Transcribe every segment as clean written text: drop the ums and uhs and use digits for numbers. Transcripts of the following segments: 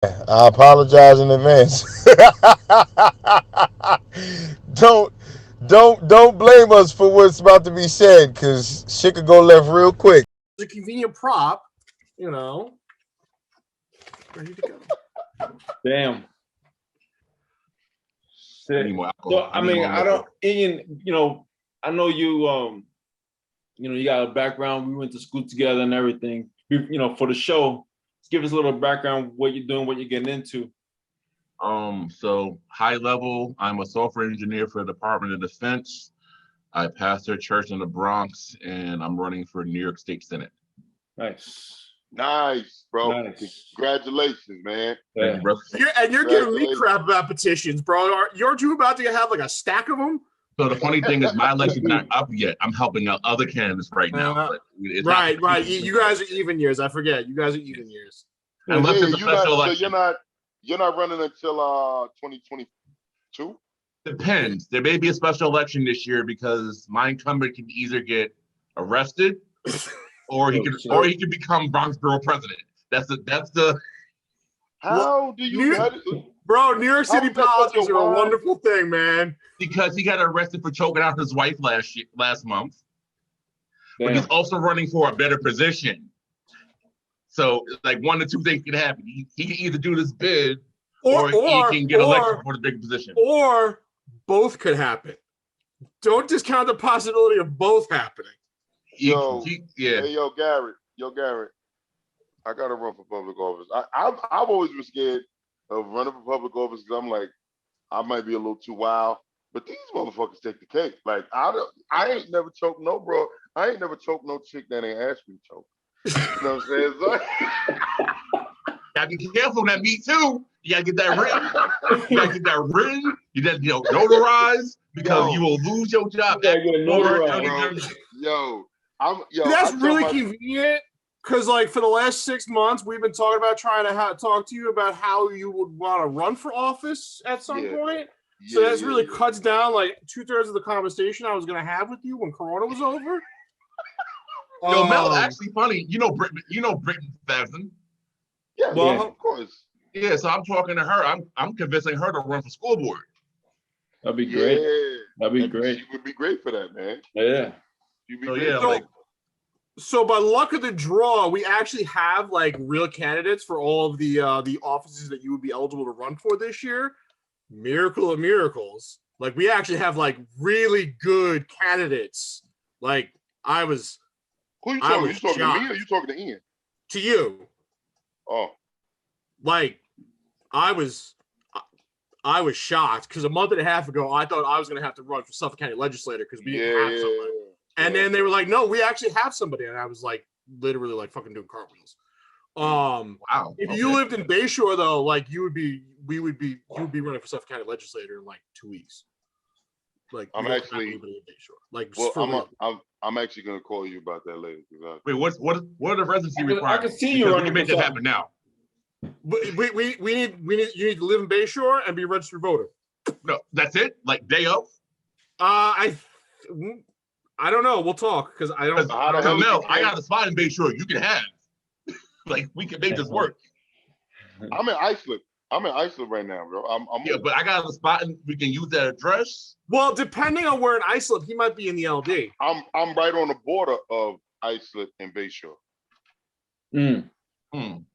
I apologize in advance. don't don't blame us for what's about to be said, cause shit could go left real quick. It's a convenient prop, you know, ready to go. Damn. I Shit. need more So alcohol. I mean, I don't, Ian. I know you. You got a background. We went to school together and everything. For the show, just give us a little background. What you're doing, what you're getting into. So high level, I'm a software engineer for the Department of Defense. I pastor a church in the Bronx, and I'm running for New York State Senate. Nice. Nice, bro. Nice. Congratulations, man. Thank you, bro. You're giving me crap about petitions, bro. Aren't you about to have like a stack of them? So the funny thing is, my election's not up yet. I'm helping out other candidates right now. But it's right. You guys are even years. I forget. You guys are even years. Unless it's a special election. So you're not running until 2022? Depends. There may be a special election this year because my incumbent can either get arrested or he can become Bronx Borough president. That's the How do you Bro, New York City politics are a wonderful thing, man. Because he got arrested for choking out his wife last month. But he's also running for a better position. So like one or two things can happen. He can either do this bid or he can get elected for the bigger position. Or both could happen. Don't discount the possibility of both happening. Hey, yo, Garrett. I gotta run for public office. I've always been scared of running for public office because I'm like, I might be a little too wild. But these motherfuckers take the cake. Like I ain't never choked no bro. I ain't never choked no chick that ain't asked me to choke. You know what I'm saying? So, gotta be careful that Me Too. You gotta get that written. You gotta get that written. You gotta notarized because you will lose your job. That's really convenient because, like, for the last 6 months, we've been talking about trying to talk to you about how you would want to run for office at some point. So that's really cuts down like 2/3 of the conversation I was going to have with you when Corona was over. Mel, actually funny. Brittany Faison. Yeah, well, of course. Yeah, so I'm talking to her. I'm convincing her to run for school board. That'd be great. Yeah, that'd be great. She would be great for that, man. Yeah. So by luck of the draw, we actually have like real candidates for all of the offices that you would be eligible to run for this year. Miracle of miracles. Like we actually have like really good candidates. Like I was. Who you talking? You talking to me or you talking to Ian? To you. Oh. Like I was shocked because a month and a half ago I thought I was going to have to run for Suffolk County legislator because we didn't have somebody. And then they were like, "No, we actually have somebody," and I was like, literally like fucking doing cartwheels. Wow. If you lived in Bayshore though, like you would be running for Suffolk County legislator in like 2 weeks. Like I'm actually in Bayshore. Like I'm actually gonna call you about that later. Wait, what are the residency requirements? I can see you running. We can make that happen now. We need you need to live in Bayshore and be a registered voter. No, that's it. Like day of. I don't know. We'll talk because I don't. Mel, I got a spot in Bayshore. You can have. Like we can make this work. I'm in Islip. Right now, bro. But I got a spot and we can use that address. Well, depending on where in Islip, he might be in the LD. I'm right on the border of Islip and Bayshore.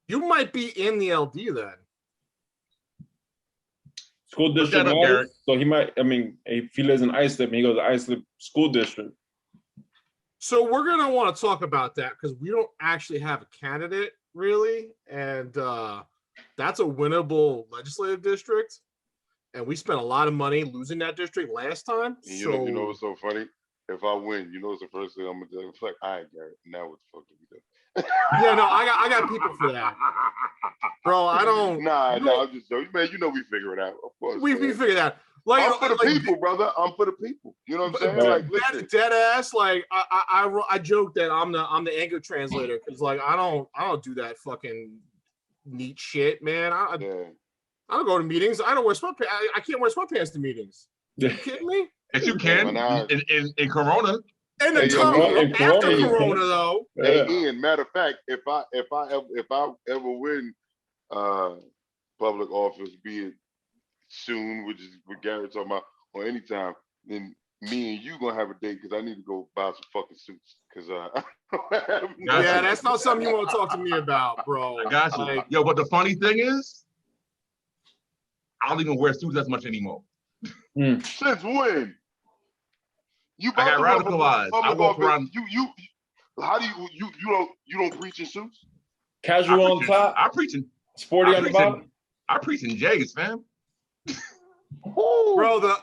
You might be in the LD then. School district. So he might. I mean, if he lives in Islip and he goes to Islip School District. So we're gonna want to talk about that because we don't actually have a candidate really, and that's a winnable legislative district, and we spent a lot of money losing that district last time. You know what's so funny? If I win, you know what's the first thing I'm gonna do? It's like, all right, Garrett, now what the fuck do we do? Yeah, no, I got people for that, bro. I don't. Nah, I'm just joking, man. You know we figure it out, of course. We figure it out. Like I'm for the people, brother. I'm for the people. You know what I'm saying? Like dead ass. Like I joke that I'm the anger translator because like I don't do that fucking neat shit, man. I don't go to meetings. I don't wear sweatpants. I can't wear sweatpants to meetings. Are you kidding me? Yes, you can in Corona. In the tunnel after Corona, though. Hey, Ian. Matter of fact, if I ever win public office, be it soon, which is what Garrett's talking about, or anytime, then me and you gonna have a date because I need to go buy some fucking suits. Because yeah, that's not something you want to talk to me about, bro. I got you. Like, yo, but the funny thing is, I don't even wear suits as much anymore. Since when? I got radicalized. I walk around. You how do you don't preach in suits? Casual on top. I'm preaching. Sporty on the bottom. I'm preaching J's, fam. Bro, the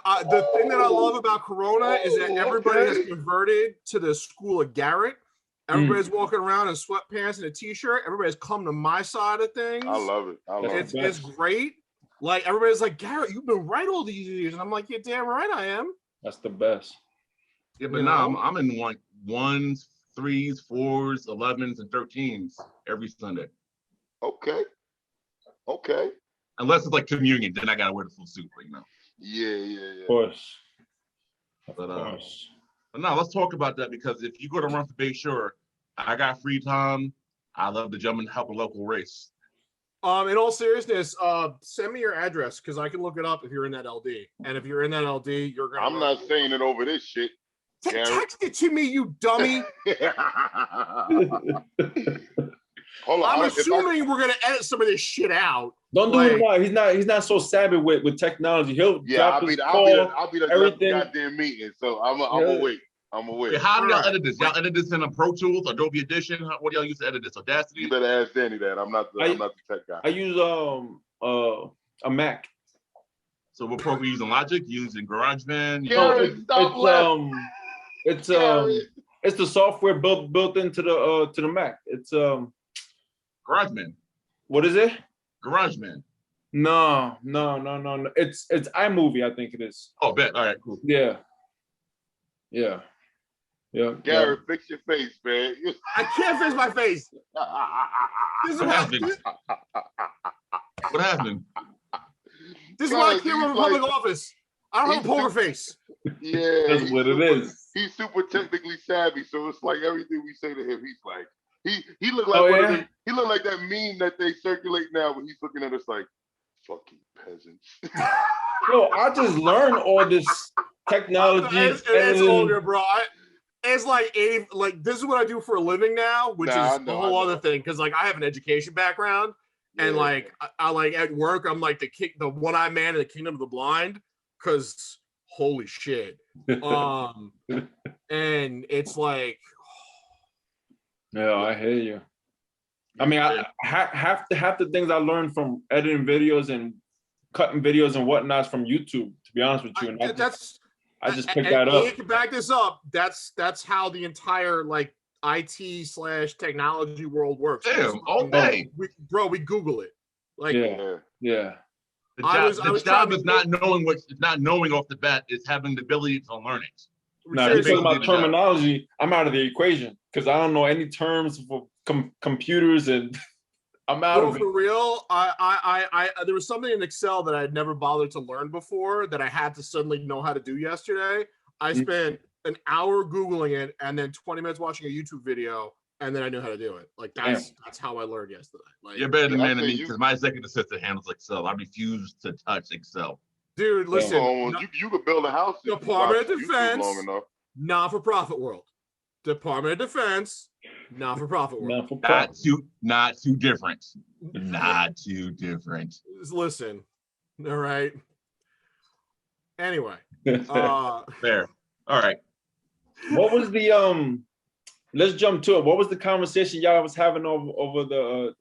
thing that I love about Corona is that everybody has converted to the school of Garrett. Everybody's walking around in sweatpants and a t-shirt. Everybody's come to my side of things. I love it. It's great. Like everybody's like, Garrett, you've been right all these years, and I'm like, yeah, damn right I am. That's the best. Yeah, but now I'm in ones, 3s, 4s, 11s, and 13s every Sunday. Okay. Unless it's like communion, then I gotta wear the full suit, but, you know. Yeah. Of course. But no, let's talk about that, because if you go to Run for Bayshore, I got free time. I love to jump and help a local race. In all seriousness, send me your address because I can look it up if you're in that LD. And if you're in that LD, you're gonna. I'm not saying it over this shit. Text it to me, you dummy. Hold on. I'm assuming we're gonna edit some of this shit out. Don't do it now. He's not so savvy with technology. He'll I'll be the everything. goddamn meeting. So I'm gonna wait. Wait, how do y'all edit this? Y'all edit this in a Pro Tools, Adobe Edition? What do y'all use to edit this? Audacity? You better ask Danny that. I'm not the tech guy. I use a Mac. So what program you using? Logic? You using GarageBand? It's the software built into the Mac. It's GarageBand. What is it? GarageBand. No. It's iMovie, I think it is. Oh, bet. All right, cool. Yeah. Garrett, fix your face, man. I can't fix my face. This is What happened? What happened? This is why I can't run a public office. I don't have a poker face. Yeah, that's what it is. He's super technically savvy, so it's like everything we say to him, he's like, he looked like he looked like that meme that they circulate now when he's looking at us like, fucking peasants. Yo, I just learned all this technology. It's older, bro. It's like this is what I do for a living now, which is a whole other thing. Because like I have an education background, and like I like at work, I'm like the one-eyed man in the kingdom of the blind. Because holy shit, and it's like, yeah, I hear you. I mean, half the things I learned from editing videos and cutting videos and whatnot from YouTube. To be honest with you, and I just picked that up. You can back this up. That's how the entire like IT/technology world works. Damn, all day, we Google it. Like, yeah. The job is not knowing off the bat. It's having the ability to learn it. Now, you're talking about terminology. I'm out of the equation because I don't know any terms for computers, and I'm out of it. For real, I there was something in Excel that I had never bothered to learn before that I had to suddenly know how to do yesterday. I spent an hour Googling it and then 20 minutes watching a YouTube video, and then I knew how to do it. Like that's how I learned yesterday. Like, you're better than me because my executive assistant handles Excel. I refuse to touch Excel. Dude, listen. You could build a house. Department of Defense, not-for-profit world. Department of Defense, not-for-profit world. Not too different. Not too different. Listen, all right. Anyway, fair. All right. What was the Let's jump to it. What was the conversation y'all was having over the?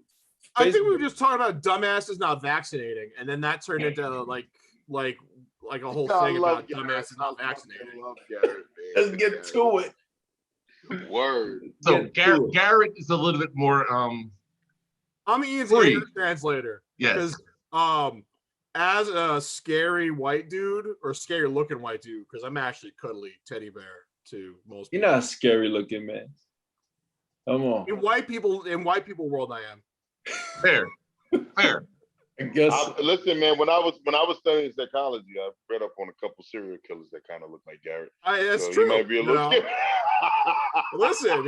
I think we were just talking about dumbasses not vaccinating, and then that turned into like a whole thing about dumbasses not vaccinating. Let's get to it. Word. So Garrett is a little bit more. I'm Ian's English translator. Yes. Because as a scary white dude or scary looking white dude, because I'm actually cuddly teddy bear to most people. You're not a scary looking, man. Come on. In white people world, I am. Fair. I guess. Listen, man. When I was studying psychology, I read up on a couple serial killers that kind of look like Garrett. That's so true. You might be a little. Listen,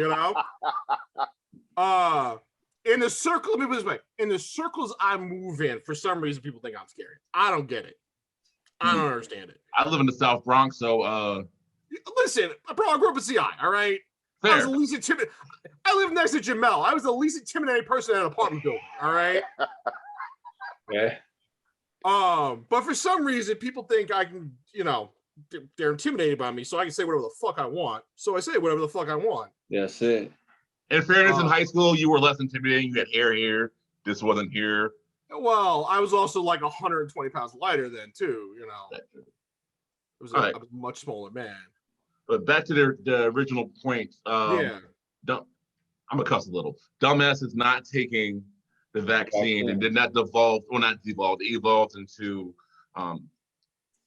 in the circle, let me put it this way. In the circles I move in, for some reason, people think I'm scary. I don't get it. I don't understand it. I live in the South Bronx, so listen, bro, I grew up in CI, all right? Fair. I was the least intimidated. I live next to Jamel. I was the least intimidating person in an apartment building, all right? Yeah. But for some reason, people think I can, they're intimidated by me, so I can say whatever the fuck I want. So I say whatever the fuck I want. That's it. In fairness, in high school, you were less intimidating. You had hair here. This wasn't here. Well, I was also like 120 pounds lighter then, too, It was I was a much smaller man. But back to the original point. I'm going to cuss a little. Dumbass is not taking the vaccine and did not evolved into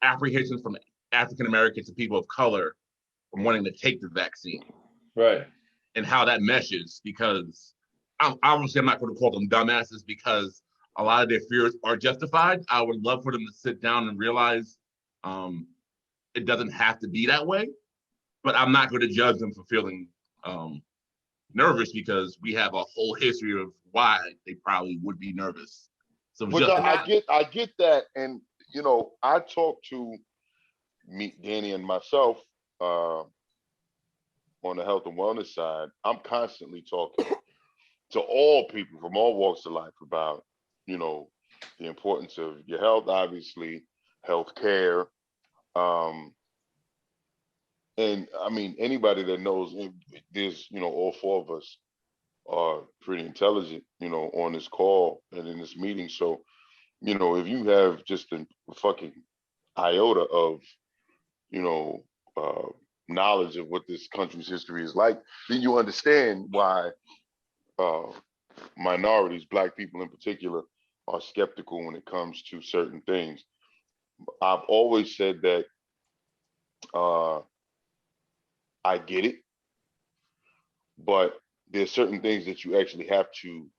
apprehensions from African Americans and people of color from wanting to take the vaccine. Right. And how that meshes, because obviously I'm not going to call them dumbasses because a lot of their fears are justified. I would love for them to sit down and realize it doesn't have to be that way, but I'm not going to judge them for feeling nervous because we have a whole history of why they probably would be nervous. So I get that, and I talked to Danny and myself on the health and wellness side. I'm constantly talking to all people from all walks of life about the importance of your health, obviously, healthcare. And I mean, anybody that knows there's, all four of us are pretty intelligent, on this call and in this meeting. So, if you have just a fucking iota of, knowledge of what this country's history is like, then you understand why minorities, Black people in particular, are skeptical when it comes to certain things. I've always said that I get it, but there's certain things that you actually have to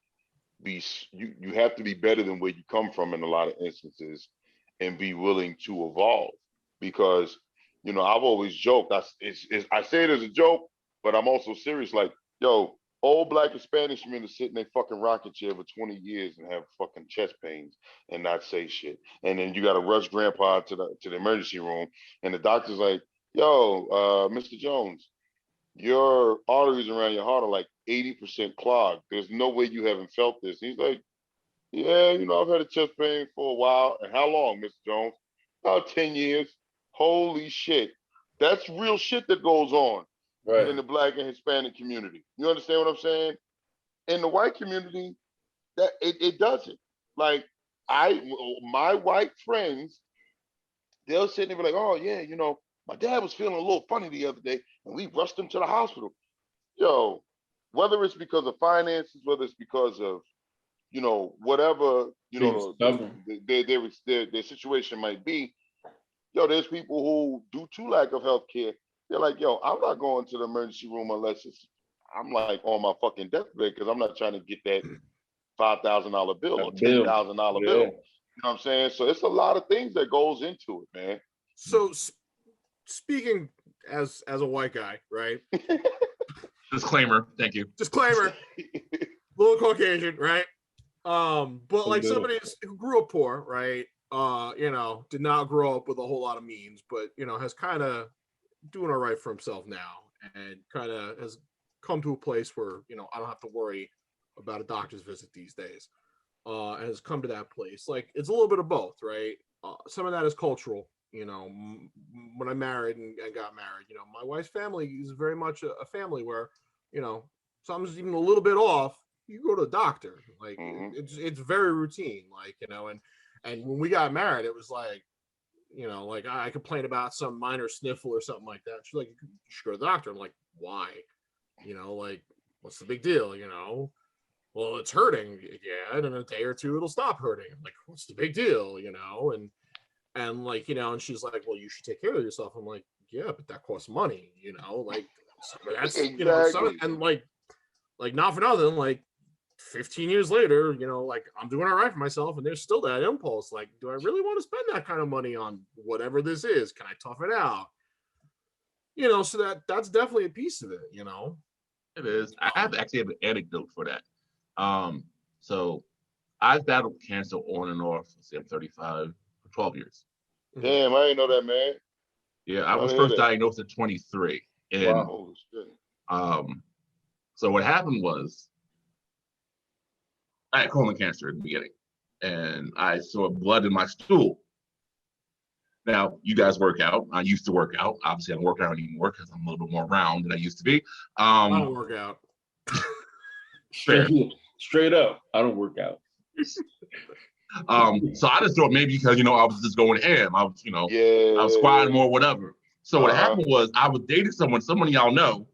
be, you have to be better than where you come from in a lot of instances and be willing to evolve. Because, I've always joked, I say it as a joke, but I'm also serious. Like, yo, old Black and Spanish men to sit in their fucking rocket chair for 20 years and have fucking chest pains and not say shit. And then you got to rush grandpa to the emergency room. And the doctor's like, yo, Mr. Jones, your arteries around your heart are like 80% clogged. There's no way you haven't felt this. And he's like, yeah, I've had a chest pain for a while. And how long, Mr. Jones? About 10 years. Holy shit. That's real shit that goes on in the Black and Hispanic community. You understand what I'm saying? In the white community, that it doesn't. Like, my white friends, they'll sit there and be like, oh yeah, my dad was feeling a little funny the other day and we rushed him to the hospital. Yo, whether it's because of finances, whether it's because of, whatever, their situation might be, yo, there's people who, due to lack of health care, they're like, yo, I'm not going to the emergency room unless I'm like on my fucking deathbed because I'm not trying to get that $5,000 bill or $10,000 bill. You know what I'm saying? So it's a lot of things that goes into it, man. So speaking as a white guy, right? Disclaimer, thank you. Disclaimer, little Caucasian, right? But like somebody who grew up poor, right? Did not grow up with a whole lot of means, but has kind of doing all right for himself now, and kind of has come to a place where I don't have to worry about a doctor's visit these days. And has come to that place. Like, it's a little bit of both, right? Some of that is cultural. When I married and got married, my wife's family is very much a family where, something's even a little bit off, you go to the doctor. Like, it's very routine. Like, and when we got married, it was like, like I complained about some minor sniffle or something like that. She's like, you should go to the doctor. I'm like, why? Like, what's the big deal? Well, it's hurting. Yeah, and in a day or two, it'll stop hurting. I'm like, what's the big deal? And like, and she's like, well, you should take care of yourself. I'm like, yeah, but that costs money, like that's, exactly. And like not for nothing, like 15 years later, like I'm doing all right for myself, and there's still that impulse. Like, do I really want to spend that kind of money on whatever this is? Can I tough it out? So that's definitely a piece of it, It is. I actually have an anecdote for that. So I've battled cancer on and off. I'm 35 for 12 years. Damn, I didn't know that, man. Yeah, I was first diagnosed at 23. And wow. so what happened was I had colon cancer in the beginning, and I saw blood in my stool. Now, you guys work out. I used to work out. Obviously, I don't work out anymore because I'm a little bit more round than I used to be. I don't work out. Straight up, I don't work out. So I just thought maybe because, I was just going ham. I was, I was squatting more, whatever. So what happened was I was dating someone of y'all know,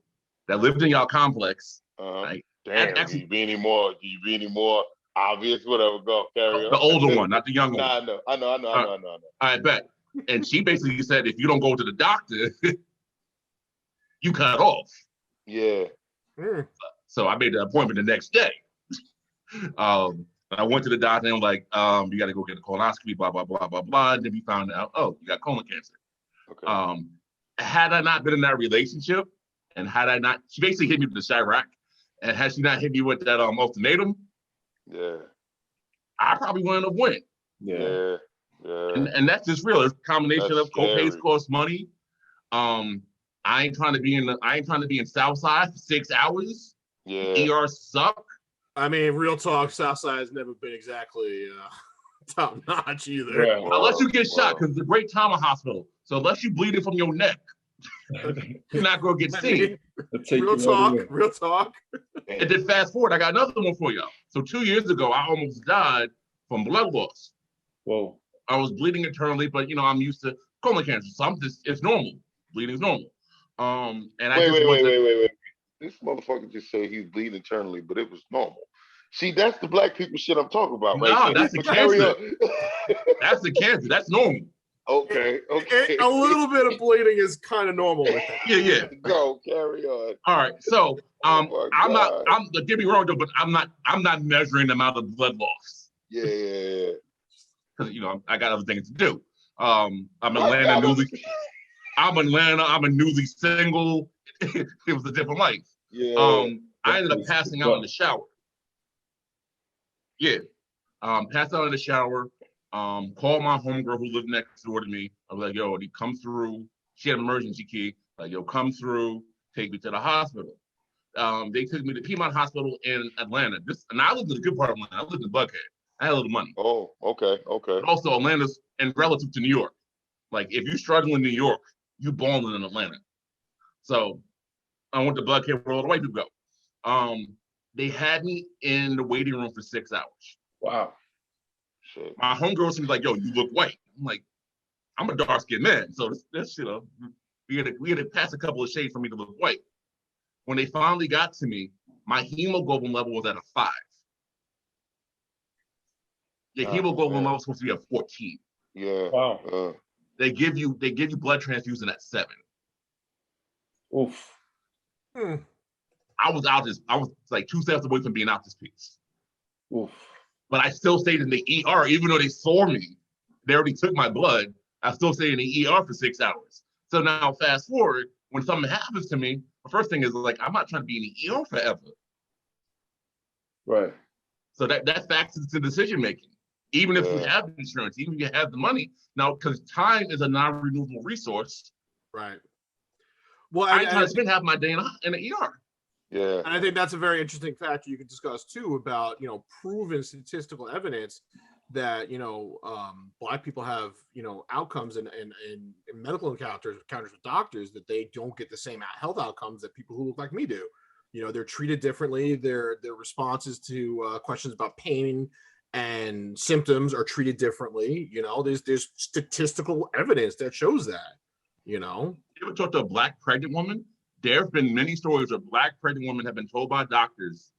that lived in y'all complex. Like, damn, can you be any more obvious? Whatever, go carry on. The older one, not the younger one. Nah, I know. I bet. And she basically said, if you don't go to the doctor, you cut off. Yeah. So I made the appointment the next day. I went to the doctor and I'm like, you got to go get a colonoscopy, blah, blah, blah, blah, blah. And then we found out, oh, you got colon cancer. Okay. Had I not been in that relationship, and she basically hit me with the Chirac, and had she not hit me with that ultimatum, I probably wouldn't have went. Yeah. And that's just real. It's a combination of co-pays cost money. I ain't trying to be in Southside for 6 hours. Yeah. ER suck. I mean, real talk, Southside has never been exactly top notch either. Yeah. Unless you get shot, because it's a great trauma hospital. So unless you bleeding from your neck, you're not gonna get seen. Real talk. And then fast forward, I got another one for y'all. So 2 years ago, I almost died from blood loss. Whoa. I was bleeding internally, but I'm used to colon cancer, so it's normal. Bleeding is normal. And wait. This motherfucker just said he's bleeding internally, but it was normal. See, that's the black people shit I'm talking about, right? No, that's the cancer. That's the cancer. That's normal. Okay. A little bit of bleeding is kind of normal with it. Yeah. Go, carry on. All right. So I'm not. Don't get me wrong though, but I'm not measuring the amount of blood loss. Yeah. Because I got other things to do. I'm Atlanta. I'm a newly single. It was a different life. Yeah. I ended up passing out in the shower. Yeah. Passed out in the shower. Called my homegirl who lived next door to me. I was like, yo, he come through. She had an emergency key. Like, yo, come through, take me to the hospital. They took me to Piedmont Hospital in Atlanta. And I lived in the good part of Atlanta. I lived in Buckhead. I had a little money. Oh, okay. But also Atlanta's and relative to New York. Like, if you struggle in New York, you balling in Atlanta. So I went to Buckhead where all the white people go. They had me in the waiting room for 6 hours. Wow. Shit. My homegirl was like, yo, you look white. I'm like, I'm a dark-skinned man. So this we had to pass a couple of shades for me to look white. When they finally got to me, my hemoglobin level was at a 5. The hemoglobin level was supposed to be at 14. Yeah. Wow. They give you blood transfusion at 7. Oof. I was like 2 steps away from being out this piece. Oof. But I still stayed in the ER, even though they saw me. They already took my blood. I still stayed in the ER for 6 hours. So now fast forward, when something happens to me, the first thing is like, I'm not trying to be in the ER forever. Right. So that factors into decision making. Even if you have insurance, even if you have the money. Now, because time is a non-renewable resource. Right. Well, I ain't trying to spend half my day in the ER. Yeah. And I think that's a very interesting factor you could discuss too about, proven statistical evidence that, Black people have, outcomes and medical encounters with doctors that they don't get the same health outcomes that people who look like me do. They're treated differently. Their responses to questions about pain and symptoms are treated differently. There's statistical evidence that shows that, You ever talk to a Black pregnant woman? There have been many stories where Black pregnant women have been told by doctors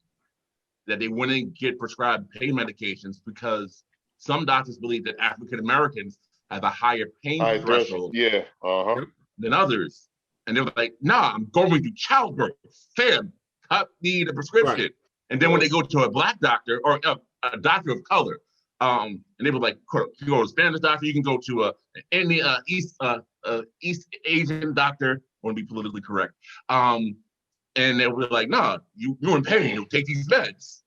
that they wouldn't get prescribed pain medications because some doctors believe that African Americans have a higher pain threshold than others. And they're like, nah, I'm going through childbirth. Fam, cut me the prescription. Right. And then when they go to a Black doctor or a doctor of color, and they were like, if you go to a Spanish doctor, you can go to any East Asian doctor. I want to be politically correct. And they were like, nah, you're in pain. You'll take these meds.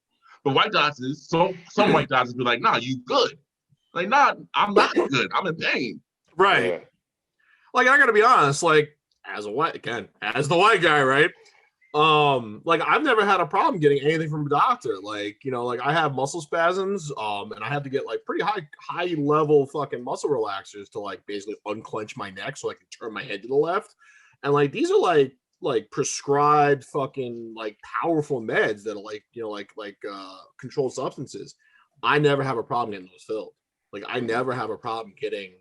But white doctors, some white doctors be like, nah, you good. Like, nah, I'm not good. I'm in pain. Right. Yeah. Like, I gotta be honest, like, as the white guy, right? Like, I've never had a problem getting anything from a doctor. Like, you know, like, I have muscle spasms, and I have to get like pretty high level fucking muscle relaxers to like basically unclench my neck so I can turn my head to the left. And like, these are like prescribed fucking like powerful meds that are like, you know, like controlled substances. I never have a problem getting those filled. Like, I never have a problem getting,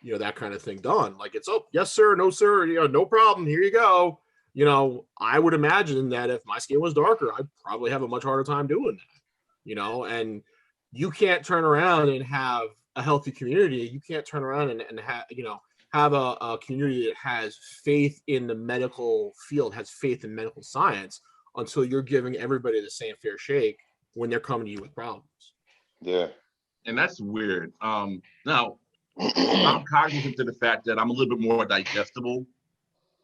you know, that kind of thing done. Like, it's, oh, yes, sir, no, sir, you know, no problem, here you go. You know, I would imagine that if my skin was darker, I'd probably have a much harder time doing that, you know, and you can't turn around and have a healthy community. You can't turn around and have, you know, have a community that has faith in the medical field, has faith in medical science, until you're giving everybody the same fair shake when they're coming to you with problems. Yeah. And that's weird. Now, I'm cognizant of the fact that I'm a little bit more digestible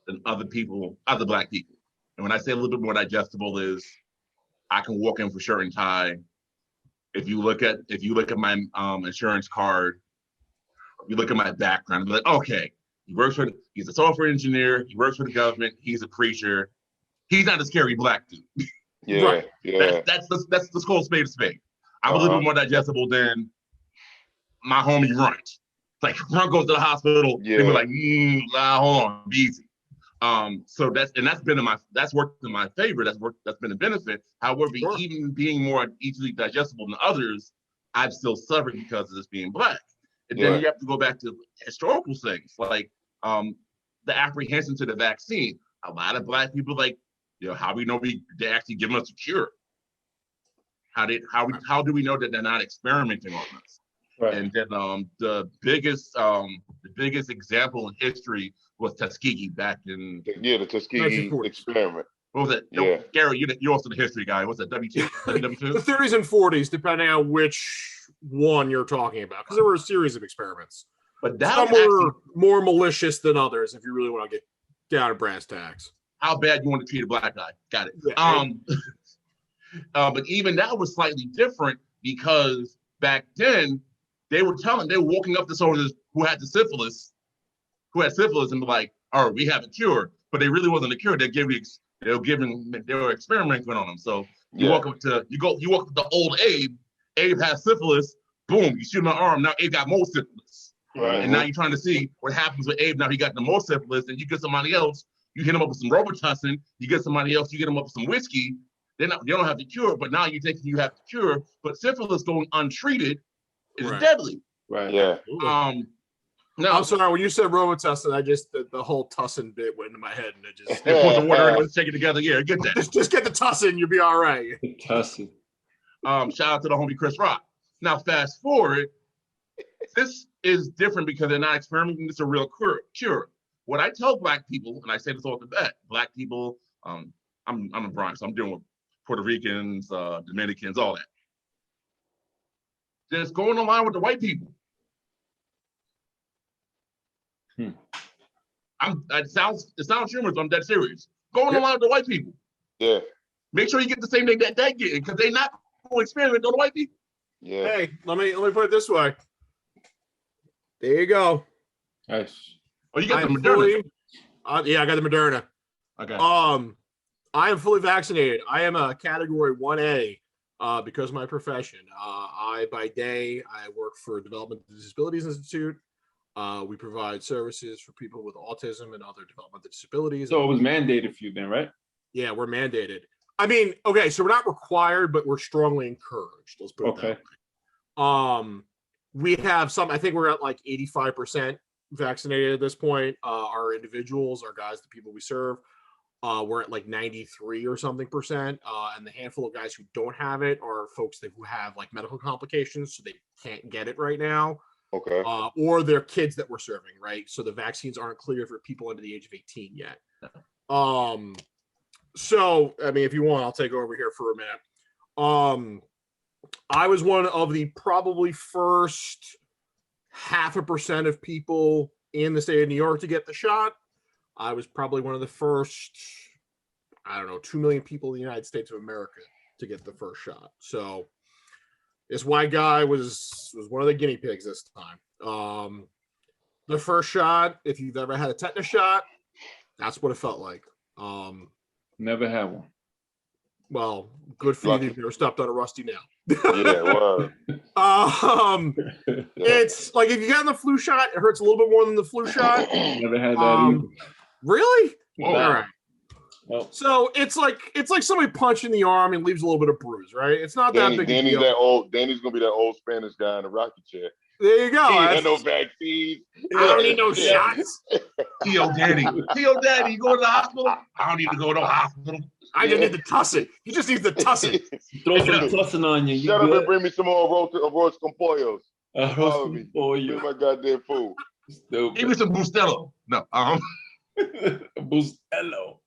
than other Black people. And when I say a little bit more digestible is I can walk in for shirt and tie. If you look at my insurance card, if you look at my background, I'm like, okay, he's a software engineer, he works for the government, he's a preacher. He's not a scary Black dude. Yeah, right. Yeah. That's called spade to spade. I'm a little bit more digestible than my homie Runt. Like, Runt goes to the hospital, yeah. They were like, hold on, be easy. So that's worked in my favor. That's been a benefit. However, sure. Even being more easily digestible than others, I've still suffered because of this being Black. And then you have to go back to historical things, like the apprehension to the vaccine. A lot of Black people, like, you know, how we know they're actually giving us a cure? How do we know that they're not experimenting on us? Right. And then the biggest example in history was Tuskegee back in the Tuskegee experiment. What was it? Yeah. Gary, you're also the history guy. What's that? W2? The 30s and 40s, depending on which one you're talking about, because there were a series of experiments. But that some were more malicious than others. If you really want to get down to brass tacks. How bad you want to treat a Black guy? Got it. Yeah. But even that was slightly different because back then they were walking up to soldiers who had syphilis and be like, "Oh, we have a cure," but they really wasn't a cure. They were experimenting on them. So you walk up to the old Abe. Abe has syphilis. Boom! You shoot him in the arm. Now Abe got more syphilis. Right. And now you're trying to see what happens with Abe. Now he got the more syphilis, and you get somebody else. You hit him up with some Robitussin. You get somebody else. You get him up with some whiskey. They don't have the cure, but now you're thinking you have the cure. But syphilis going untreated is deadly. Right. Yeah. No, I'm sorry. When you said Robitussin, I just the whole Tussin bit went into my head, and it just put the water in and take it together. Yeah, get that. Just get the Tussin, you'll be all right. Tussin. Shout out to the homie Chris Rock. Now, fast forward. This is different because they're not experimenting. It's a real cure. What I tell Black people, and I say this off the bat, Black people, I'm in Bronx, so I'm dealing with Puerto Ricans, Dominicans, all that. Just going along with the white people. It sounds humorous, but I'm dead serious. Going along with the white people. Yeah. Make sure you get the same thing that they get, because they're not going to experiment on the white people. Yeah. Hey, let me put it this way. There you go. Nice. Oh, you got the Moderna? Yeah, I got the Moderna. Okay. I am fully vaccinated. I am a category 1A because of my profession. By day, I work for Developmental Disabilities Institute. We provide services for people with autism and other developmental disabilities. So it was mandated for you then, right? Yeah, we're mandated. I mean, okay, so we're not required, but we're strongly encouraged. Let's put it that way. We have some, I think we're at like 85% vaccinated at this point. Our individuals, our guys, the people we serve, we're at like 93 or something percent. And the handful of guys who don't have it are folks who have like medical complications, so they can't get it right now. Okay. Or they're kids that we're serving, right? So the vaccines aren't clear for people under the age of 18 yet. So, I mean, if you want, I'll take over here for a minute. I was one of the probably first 0.5% of people in the state of New York to get the shot. I was probably one of the first, 2 million people in the United States of America to get the first shot. So this white guy was one of the guinea pigs this time. The first shot, if you've ever had a tetanus shot, that's what it felt like. Never had one. Well, good for you. You've never stepped on a rusty nail. Yeah, well. It's like if you got the flu shot, it hurts a little bit more than the flu shot. Never had that either. Really? Wow. All right. Well, so it's like somebody punched in the arm and leaves a little bit of bruise, right? It's not that big. Danny's that old. Danny's gonna be that old Spanish guy in the rocking chair. There you go. He had no vaccines. I don't need no shots. Danny, you going to the hospital? I don't need to go to the hospital. I just need the tussin. He just needs the tussin. Throw some tussin on you. Shut up and bring me some more arroz con pollos. Arroz con pollo. Give my goddamn food. Stupid. Give me some Bustelo. No. Bustelo.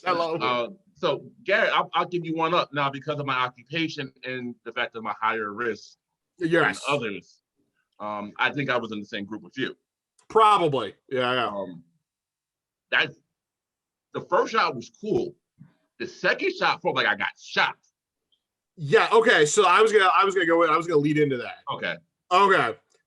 Hello. So Garrett, I'll give you one up now because of my occupation and the fact of my higher risk than others. I think I was in the same group with you. Probably. Yeah. That the first shot was cool. The second shot felt like I got shot. Yeah. Okay. So I was gonna lead into that. Okay.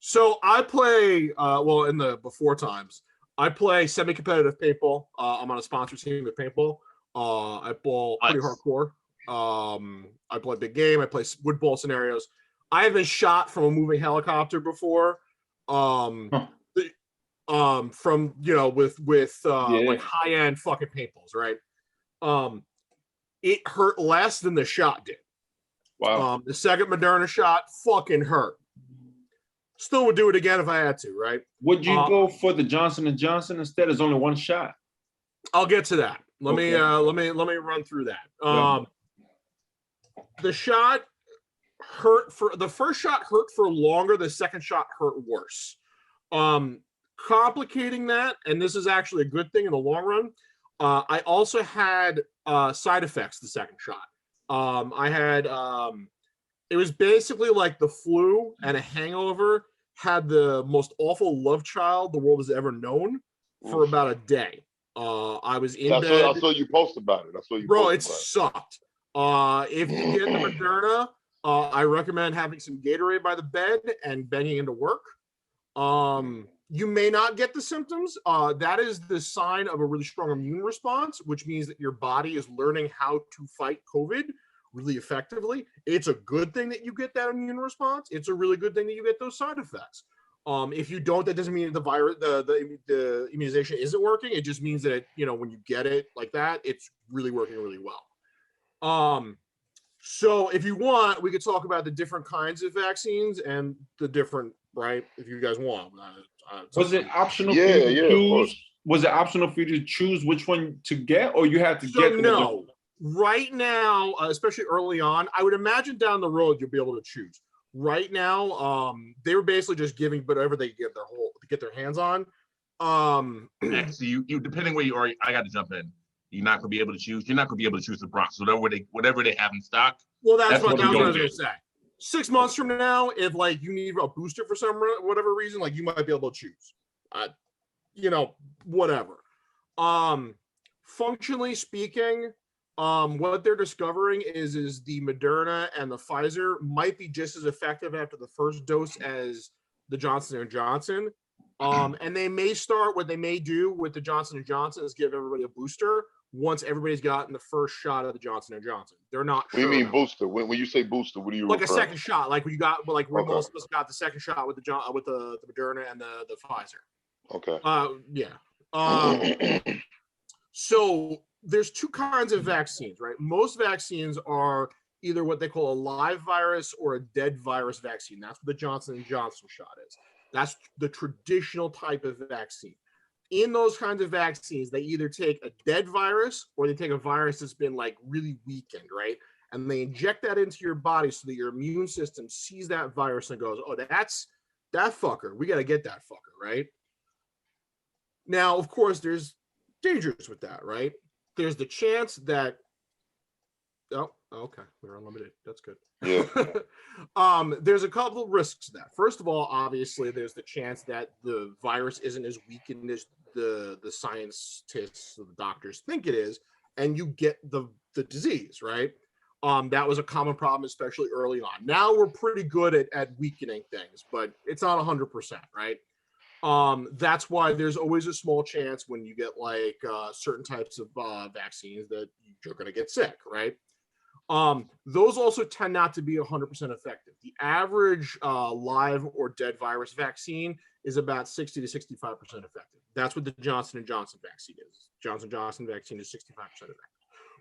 So I play in the before times. I play semi-competitive paintball. I'm on a sponsor team with paintball. I ball pretty hardcore. I play big game. I play wood ball scenarios. I have been shot from a moving helicopter before. From with like high-end fucking paintballs, right? It hurt less than the shot did. Wow. The second Moderna shot fucking hurt. Still would do it again if I had to, right? Would you go for the Johnson & Johnson instead? There's only one shot. I'll get to that. Let me run through that. The shot hurt for the first shot hurt for longer. The second shot hurt worse. Complicating that, and this is actually a good thing in the long run. I also had side effects the second shot. I had it was basically like the flu and a hangover had the most awful love child the world has ever known for about a day. I was in bed. I saw you post about it. Bro, it sucked. If you get the Moderna, I recommend having some Gatorade by the bed and banging into work. You may not get the symptoms. That is the sign of a really strong immune response, which means that your body is learning how to fight COVID really effectively. It's a good thing that you get that immune response. It's a really good thing that you get those side effects. If you don't, that doesn't mean the virus, the immunization isn't working. It just means that when you get it like that, it's really working really well. So if you want, we could talk about the different kinds of vaccines and the different, right? If you guys want. Was it optional? For you to choose? Was it optional for you to choose which one to get, or you had to get? No. Right now, especially early on, I would imagine down the road you'll be able to choose. Right now, they were basically just giving whatever they get their hands on. So you depending where you are, I got to jump in. You're not gonna be able to choose. You're not gonna be able to choose the Bronx. So whatever they have in stock. Well, that's what I was gonna say. 6 months from now, if you need a booster for whatever reason, you might be able to choose. Whatever. Functionally speaking, what they're discovering is the Moderna and the Pfizer might be just as effective after the first dose as the Johnson & Johnson. And they may start, what they may do with the Johnson & Johnson is give everybody a booster once everybody's gotten the first shot of the Johnson & Johnson. They're not sure. What do you mean booster? When you say booster, what do you a second shot, like when you got, most of us got the second shot with the Moderna and the Pfizer. Okay. So there's two kinds of vaccines, right? Most vaccines are either what they call a live virus or a dead virus vaccine. That's what the Johnson & Johnson shot is. That's the traditional type of vaccine. In those kinds of vaccines, they either take a dead virus or they take a virus that's been really weakened, right? And they inject that into your body so that your immune system sees that virus and goes, oh, that's that fucker. We got to get that fucker, right? Now, of course, there's dangers with that, right? There's the chance that, okay, we're unlimited. That's good. Yeah. There's a couple of risks to that. First of all, obviously, there's the chance that the virus isn't as weakened as the scientists or the doctors think it is, and you get the disease, right? That was a common problem, especially early on. Now we're pretty good at weakening things, but it's not 100%, right? That's why there's always a small chance when you get like certain types of vaccines that you're going to get sick, right? Those also tend not to be 100% effective. The average live or dead virus vaccine is about 60 to 65% effective. That's what the Johnson & Johnson vaccine is. Johnson & Johnson vaccine is 65% effective,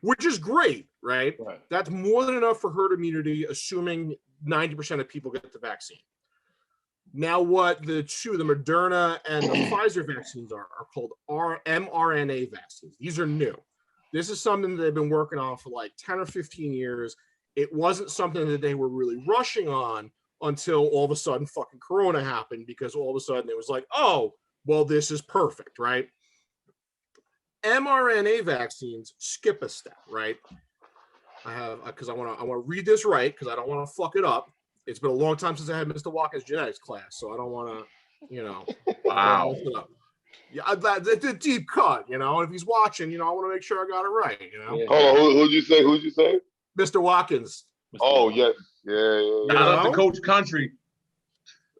which is great, right? That's more than enough for herd immunity, assuming 90% of people get the vaccine. Now, what the Moderna and the Pfizer vaccines are called mRNA vaccines. These are new. This is something that they've been working on for like 10 or 15 years. It wasn't something that they were really rushing on until all of a sudden fucking Corona happened, because all of a sudden it was like, oh, well, this is perfect, right? mRNA vaccines skip a step, right? I have, because I want to read this right, because I don't want to fuck it up. It's been a long time since I had Mr. Walker's genetics class, so I don't want to, Wow. Yeah, that's a deep cut, If he's watching, I want to make sure I got it right, Yeah. Oh, who'd you say? Mr. Watkins. Oh, yes. Yeah. Shout out to Coach Country.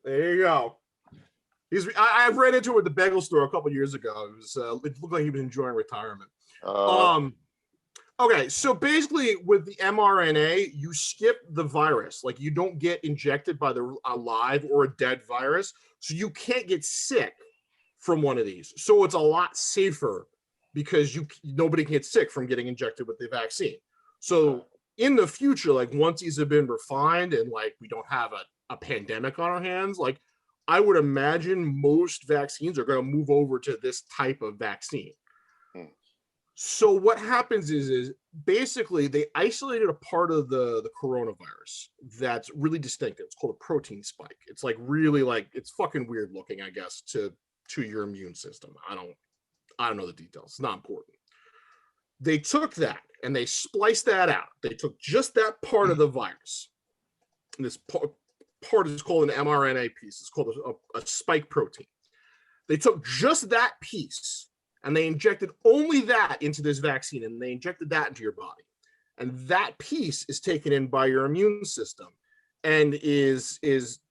There you go. I've ran into him at the bagel store a couple of years ago. It looked like he was enjoying retirement. Okay, so basically with the mRNA, you skip the virus. Like, you don't get injected by a live or a dead virus, so you can't get sick from one of these. So it's a lot safer because nobody can get sick from getting injected with the vaccine. So in the future, like once these have been refined and like we don't have a pandemic on our hands, like I would imagine most vaccines are going to move over to this type of vaccine. So what happens is basically they isolated a part of the coronavirus that's really distinctive. It's called a protein spike. It's like really like, it's fucking weird looking, I guess, to your immune system. I don't know the details. It's not important. They took that and they spliced that out. They took just that part of the virus. And this part is called an mRNA piece. It's called a spike protein. They took just that piece and they injected only that into this vaccine, and they injected that into your body. And that piece is taken in by your immune system and is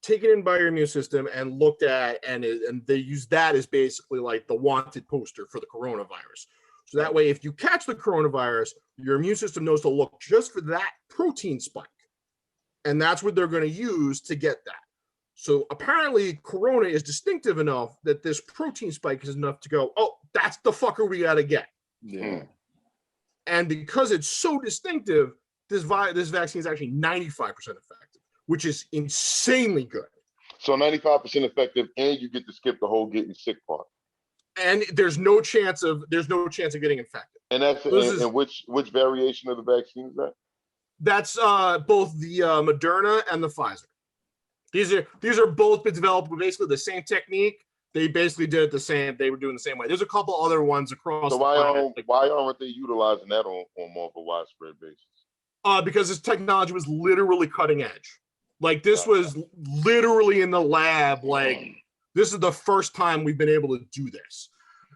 taken in by your immune system and looked at, and they use that as basically like the wanted poster for the coronavirus. So that way, if you catch the coronavirus, your immune system knows to look just for that protein spike. And that's what they're going to use to get that. So apparently Corona is distinctive enough that this protein spike is enough to go, oh, that's the fucker we got to get. Yeah. And because it's so distinctive, this vaccine is actually 95% effective, which is insanely good. So 95% effective, and you get to skip the whole getting sick part. And there's no chance of getting infected. And that's and which variation of the vaccine is that? That's both the Moderna and the Pfizer. These are both been developed with basically the same technique. They basically did it the same. They were doing the same way. There's a couple other ones across. So why aren't they utilizing that on more of a widespread basis? Because this technology was literally cutting edge. Like this was literally in the lab. Like this is the first time we've been able to do this.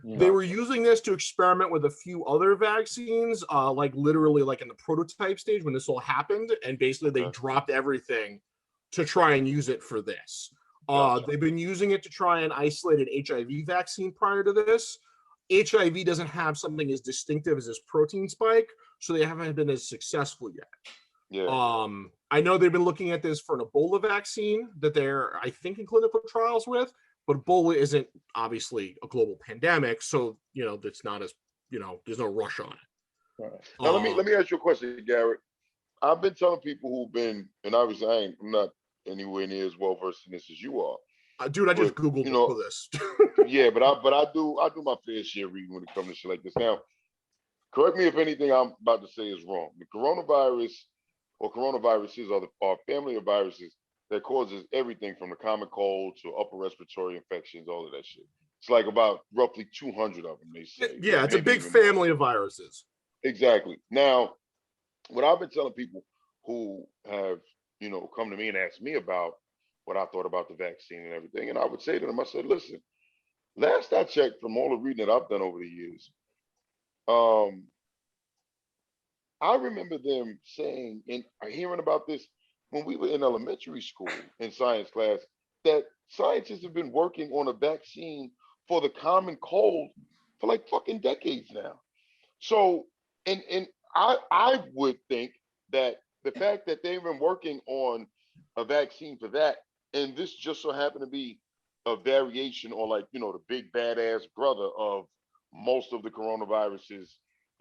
Yeah. They were using this to experiment with a few other vaccines, like literally like in the prototype stage when this all happened, and basically they dropped everything to try and use it for this. They've been using it to try and isolate an HIV vaccine prior to this. HIV doesn't have something as distinctive as this protein spike, so they haven't been as successful yet. Yeah. I know they've been looking at this for an Ebola vaccine that they're, I think, in clinical trials with, but Ebola isn't obviously a global pandemic, so that's not as there's no rush on it. Right. Now let me ask you a question, Garrett. I've been telling people who've been, and obviously I'm not anywhere near as well versed in this as you are. Dude, I just Googled for this. Yeah, but I do my fair share reading when it comes to shit like this. Now, correct me if anything I'm about to say is wrong. The coronavirus or coronaviruses are a family of viruses that causes everything from the common cold to upper respiratory infections, all of that shit. It's like about roughly 200 of them, they say. Yeah, it's a big family of viruses. Exactly. Now, what I've been telling people who have, come to me and ask me about what I thought about the vaccine and everything, and I would say to them, I said, listen, last I checked, from all the reading that I've done over the years, I I remember them saying and hearing about this when we were in elementary school in science class that scientists have been working on a vaccine for the common cold for like fucking decades now. So, and I would think that the fact that they've been working on a vaccine for that, and this just so happened to be a variation or like the big badass brother of most of the coronaviruses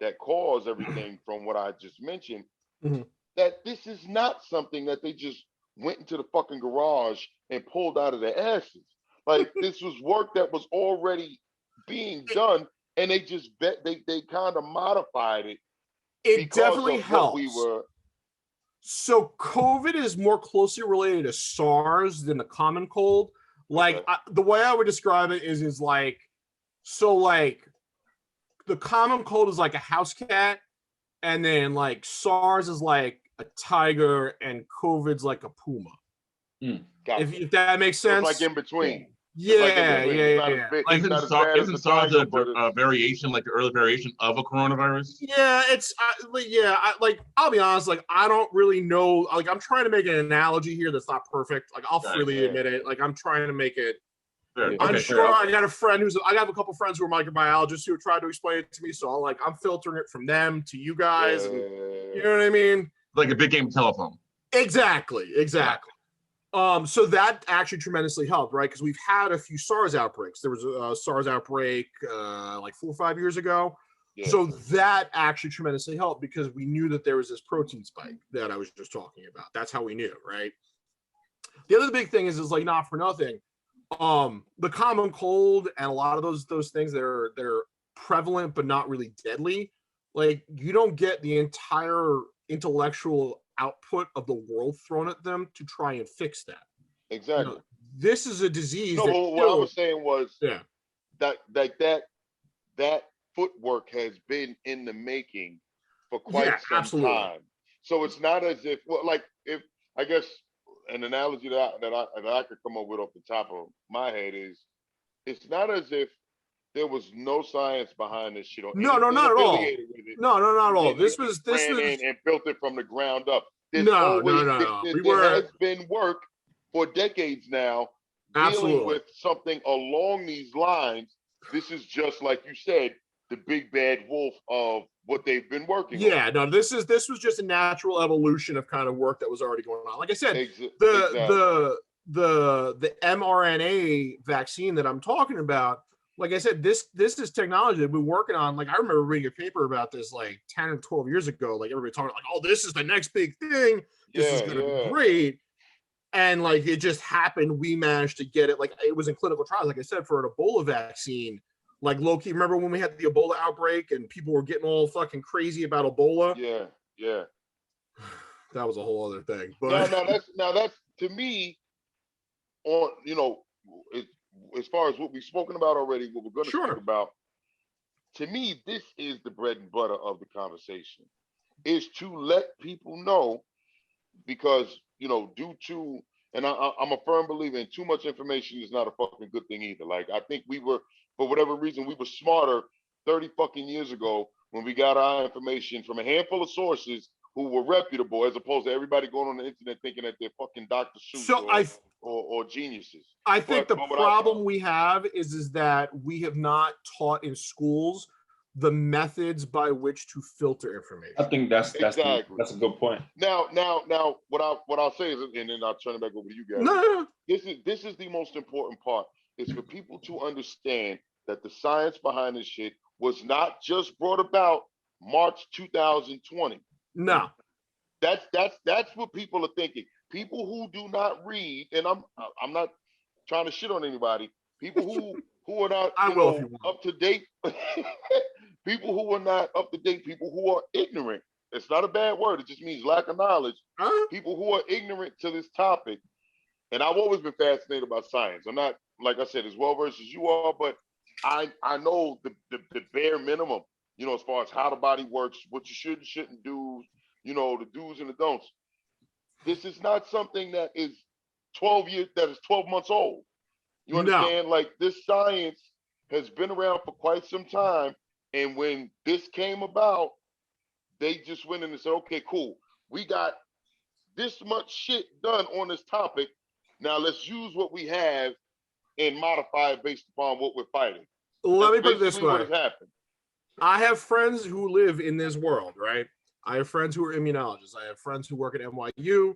that cause everything from what I just mentioned, mm-hmm. that this is not something that they just went into the fucking garage and pulled out of their asses. Like this was work that was already being done, and they just they kind of modified it. It definitely helps. So COVID is more closely related to SARS than the common cold. Like okay. the way I would describe it is like, so like the common cold is like a house cat, and then like SARS is like a tiger, and COVID's like a puma. Gotcha. If that makes sense. So it's like in between. Yeah. Isn't SARS a variation, like the early variation of a coronavirus? Yeah, I'll be honest, like I don't really know. Like I'm trying to make an analogy here that's not perfect. Like I'll freely admit it. Like I'm trying to make it. I'm sure I got a couple friends who are microbiologists who tried to explain it to me. So I'm filtering it from them to you guys. And, you know what I mean? Like a big game telephone. Exactly. So that actually tremendously helped, right? Because we've had a few SARS outbreaks. There was a SARS outbreak like 4 or 5 years ago. Yeah. So that actually tremendously helped because we knew that there was this protein spike that I was just talking about. That's how we knew, right? The other big thing is like not for nothing. The common cold and a lot of those things they're prevalent but not really deadly. Like you don't get the entire intellectual output of the world thrown at them to try and fix that. Exactly. This is a disease. No, what I was saying was that footwork has been in the making for quite some time. So it's not as if if I guess an analogy that I could come up with off the top of my head is it's not as if there was no science behind this shit. No, not at all. No, not at all. This was and built it from the ground up. There has been work for decades now dealing with something along these lines. This is just like you said, the big bad wolf of what they've been working on. Yeah, no, this was just a natural evolution of kind of work that was already going on. Like I said, the mRNA vaccine that I'm talking about, like I said, this is technology that we've been working on. Like I remember reading a paper about this like 10 or 12 years ago. Like everybody talking like, oh, this is the next big thing. This is going to be great. And like it just happened. We managed to get it. Like it was in clinical trials, like I said, for an Ebola vaccine. Like low-key, remember when we had the Ebola outbreak and people were getting all fucking crazy about Ebola? Yeah. That was a whole other thing. But that's to me on as far as what we've spoken about already, what we're going to speak about, to me, this is the bread and butter of the conversation, is to let people know because, due to, and I'm a firm believer in too much information is not a fucking good thing either. Like, I think we were, for whatever reason, we were smarter 30 fucking years ago when we got our information from a handful of sources who were reputable, as opposed to everybody going on the internet thinking that they're fucking Dr. Seuss or geniuses. I think the problem we have is that we have not taught in schools the methods by which to filter information. I think that's a good point. Now, what I'll say is, and then I'll turn it back over to you guys. No. This is the most important part, is for people to understand that the science behind this shit was not just brought about March 2020. No. That's what people are thinking. People who do not read, and I'm not trying to shit on anybody. People who are not up to date. People who are not up to date. People who are ignorant. It's not a bad word. It just means lack of knowledge. People who are ignorant to this topic. And I've always been fascinated about science. I'm not, like I said, as well versed as you are, but I know the bare minimum. As far as how the body works, what you should and shouldn't do. The do's and the don'ts. This is not something that is 12 months old. You understand? Like, this science has been around for quite some time. And when this came about, they just went in and said, okay, cool. We got this much shit done on this topic. Now let's use what we have and modify it based upon what we're fighting. Let me put it this way. What has happened. I have friends who live in this world, right? I have friends who are immunologists. I have friends who work at NYU.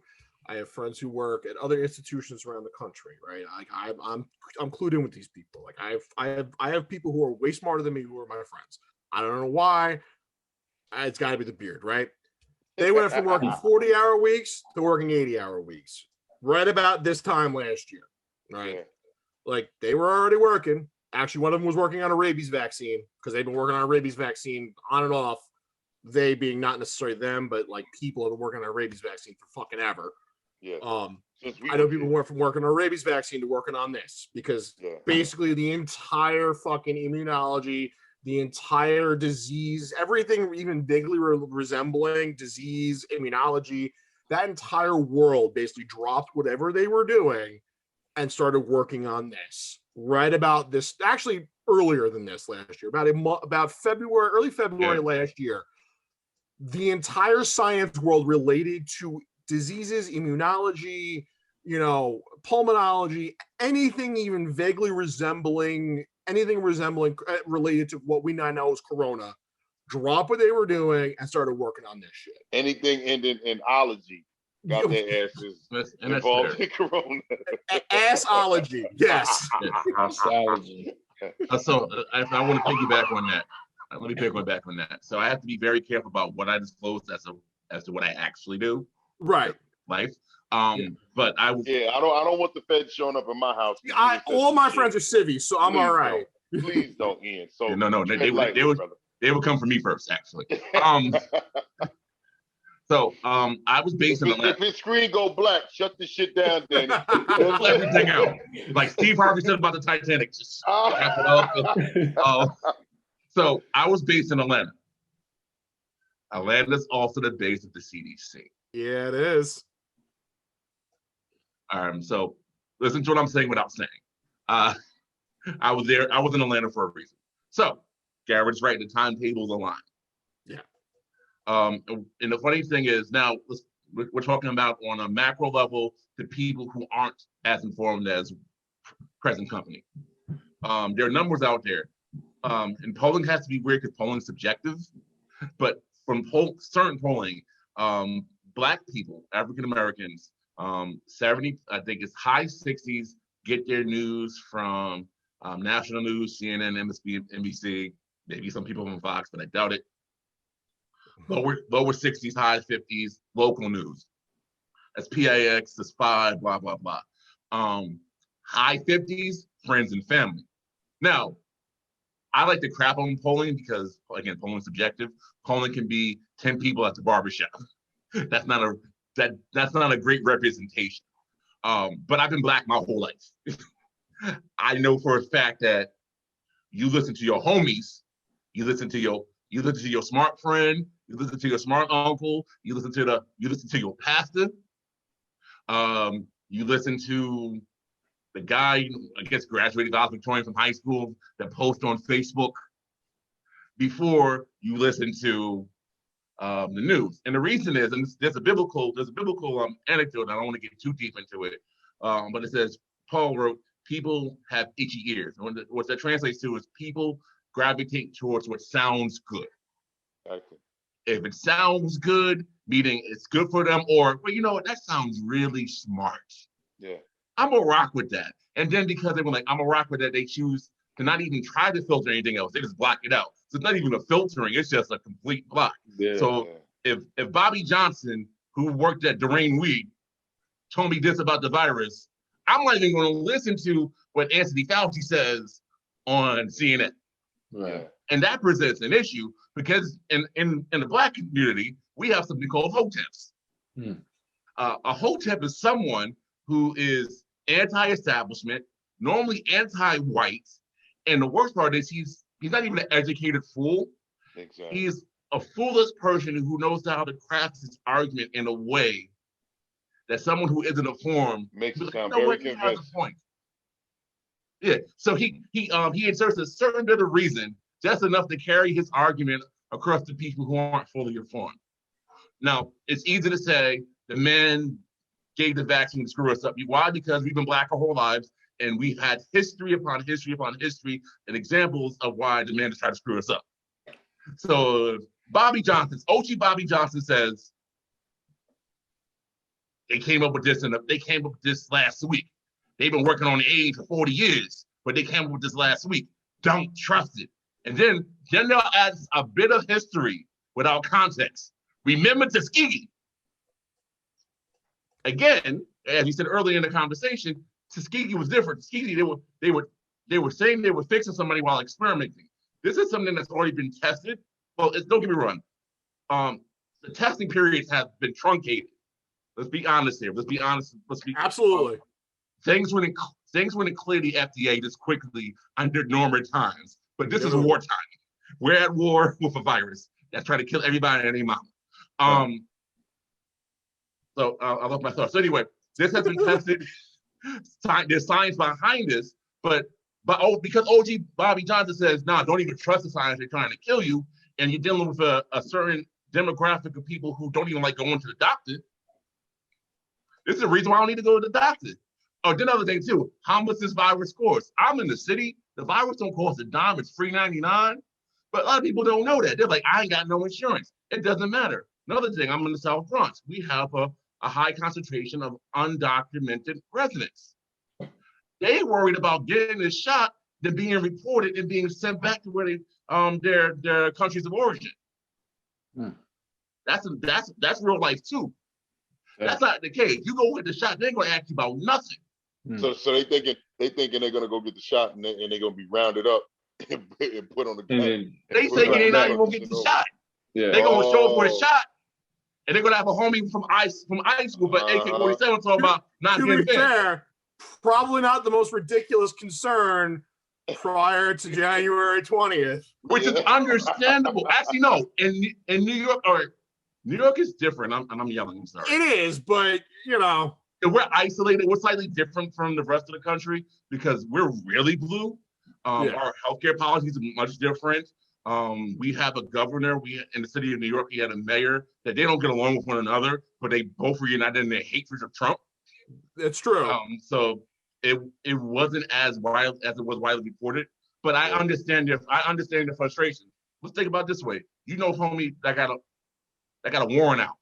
I have friends who work at other institutions around the country, right? I'm clued in with these people. Like I have people who are way smarter than me who are my friends. I don't know why. It's got to be the beard, right? They went from working 40-hour weeks to working 80-hour weeks right about this time last year, right? Yeah. Like they were already working. Actually, one of them was working on a rabies vaccine because they've been working on a rabies vaccine on and off. They being not necessarily them, but like people have been working on a rabies vaccine for fucking ever. Yeah. I know people went from working on a rabies vaccine to working on this because basically the entire fucking immunology, the entire disease, everything even vaguely resembling disease, immunology, that entire world basically dropped whatever they were doing and started working on this right about this, actually earlier than this last year, about February, early February last year. The entire science world related to diseases, immunology, pulmonology, anything even vaguely resembling related to what we now know as corona, drop what they were doing and started working on this shit. Anything ending in ology got their asses involved in corona. Assology, yes. Assology. So if I want to piggyback on that, let me piggyback on that. So I have to be very careful about what I disclose as to what I actually do. Right. Life. But I don't want the feds showing up in my house. All my friends are civvies, so I'm all right. Please don't, Ian. So no, they would come for me first, actually. So I was based in Atlanta. If his screen go black, shut the shit down, Danny. Pull everything out. Like Steve Harvey said about the Titanic, just wrap it up. So I was based in Atlanta. Atlanta's also the base of the CDC. Yeah, it is. So listen to what I'm saying without saying. I was there. I was in Atlanta for a reason. So Garrett's right. The timetable's aligned. Yeah. And the funny thing is now we're talking about on a macro level to people who aren't as informed as present company. There are numbers out there. And polling has to be weird because polling's subjective. But from certain polling, Black people, African Americans, 70, I think it's high 60s, get their news from national news, CNN, NBC, maybe some people from Fox, but I doubt it. Lower 60s, high 50s, local news. That's PIX, the Spy, blah, blah, blah. High 50s, friends and family. Now, I like to crap on polling because, again, polling is subjective. Polling can be 10 people at the barbershop. That's not a great representation. But I've been Black my whole life. I know for a fact that you listen to your homies, you listen to your smart friend, you listen to your smart uncle, you listen to your pastor, you listen to the guy, I guess, graduated valedictorian from high school that posts on Facebook before you listen to the news. And the reason is, and there's a biblical anecdote, I don't want to get too deep into it, but it says, Paul wrote, people have itchy ears. And what that translates to is people gravitate towards what sounds good. Okay. If it sounds good, meaning it's good for them, or, well, you know what, that sounds really smart. Yeah. I'm gonna rock with that. And then because they were like, I'm gonna rock with that, they choose to not even try to filter anything else. They just block it out. So it's not even a filtering, it's just a complete block. Yeah. So if Bobby Johnson, who worked at Durain Weed, told me this about the virus, I'm not even gonna listen to what Anthony Fauci says on CNN. Right. And that presents an issue because in the Black community, we have something called HOTEPs. A HOTEP is someone who is anti-establishment, normally anti-white, and the worst part is he's not even an educated fool. Exactly. He's a foolish person who knows how to craft his argument in a way that someone who isn't informed makes it sound very convincing. Point. Yeah, so he inserts a certain bit of reason, just enough to carry his argument across the people who aren't fully informed. Now, it's easy to say the men gave the vaccine to screw us up. Why? Because we've been Black our whole lives, and we've had history upon history upon history and examples of why the men try to screw us up. So Bobby Johnson, OG Bobby Johnson says they came up with this last week. They've been working on the aid for 40 years, but they came up with this last week. Don't trust it. And then they'll add a bit of history without context. Remember Tuskegee. Again, as you said earlier in the conversation, Tuskegee was different. Tuskegee, they were saying they were fixing somebody while experimenting. This is something that's already been tested. Well, don't get me wrong. The testing period has been truncated. Let's be honest here. Let's be honest. Absolutely. Things wouldn't clear the FDA this quickly under normal times. But this is wartime. We're at war with a virus that's trying to kill everybody and any mom. So I lost my thoughts. So anyway, this has been tested. There's science behind this, but because OG Bobby Johnson says, "Nah, don't even trust the science. They're trying to kill you," and you're dealing with a certain demographic of people who don't even like going to the doctor. This is the reason why I don't need to go to the doctor. Oh, then another thing too, how much this virus costs. I'm in the city. The virus don't cost a dime. It's $3.99. But a lot of people don't know that. They're like, I ain't got no insurance. It doesn't matter. Another thing, I'm in the South Bronx. We have a high concentration of undocumented residents. They worried about getting this shot than being reported and being sent back to where their countries of origin. That's real life too. That's not the case. You go get the shot, they ain't gonna ask you about nothing. So they thinking they're gonna go get the shot and they're gonna be rounded up and put on the gun. They thinking they're not even gonna get the shot. Yeah. They're gonna show up for a shot, and they're gonna have a homie from high school for AK-47 talking about not getting fair. Probably not the most ridiculous concern prior to January 20th. Which is understandable. Actually, no. In New York, New York is different. I'm yelling, I'm sorry. It is, but we're isolated. We're slightly different from the rest of the country because we're really blue. Our healthcare policies are much different. We have a governor. In the city of New York, we had a mayor that they don't get along with one another, but they both were united in their hatred of Trump. That's true. So it wasn't as wild as it was widely reported. But I understand their frustration. Let's think about it this way. Homie that got a warrant out.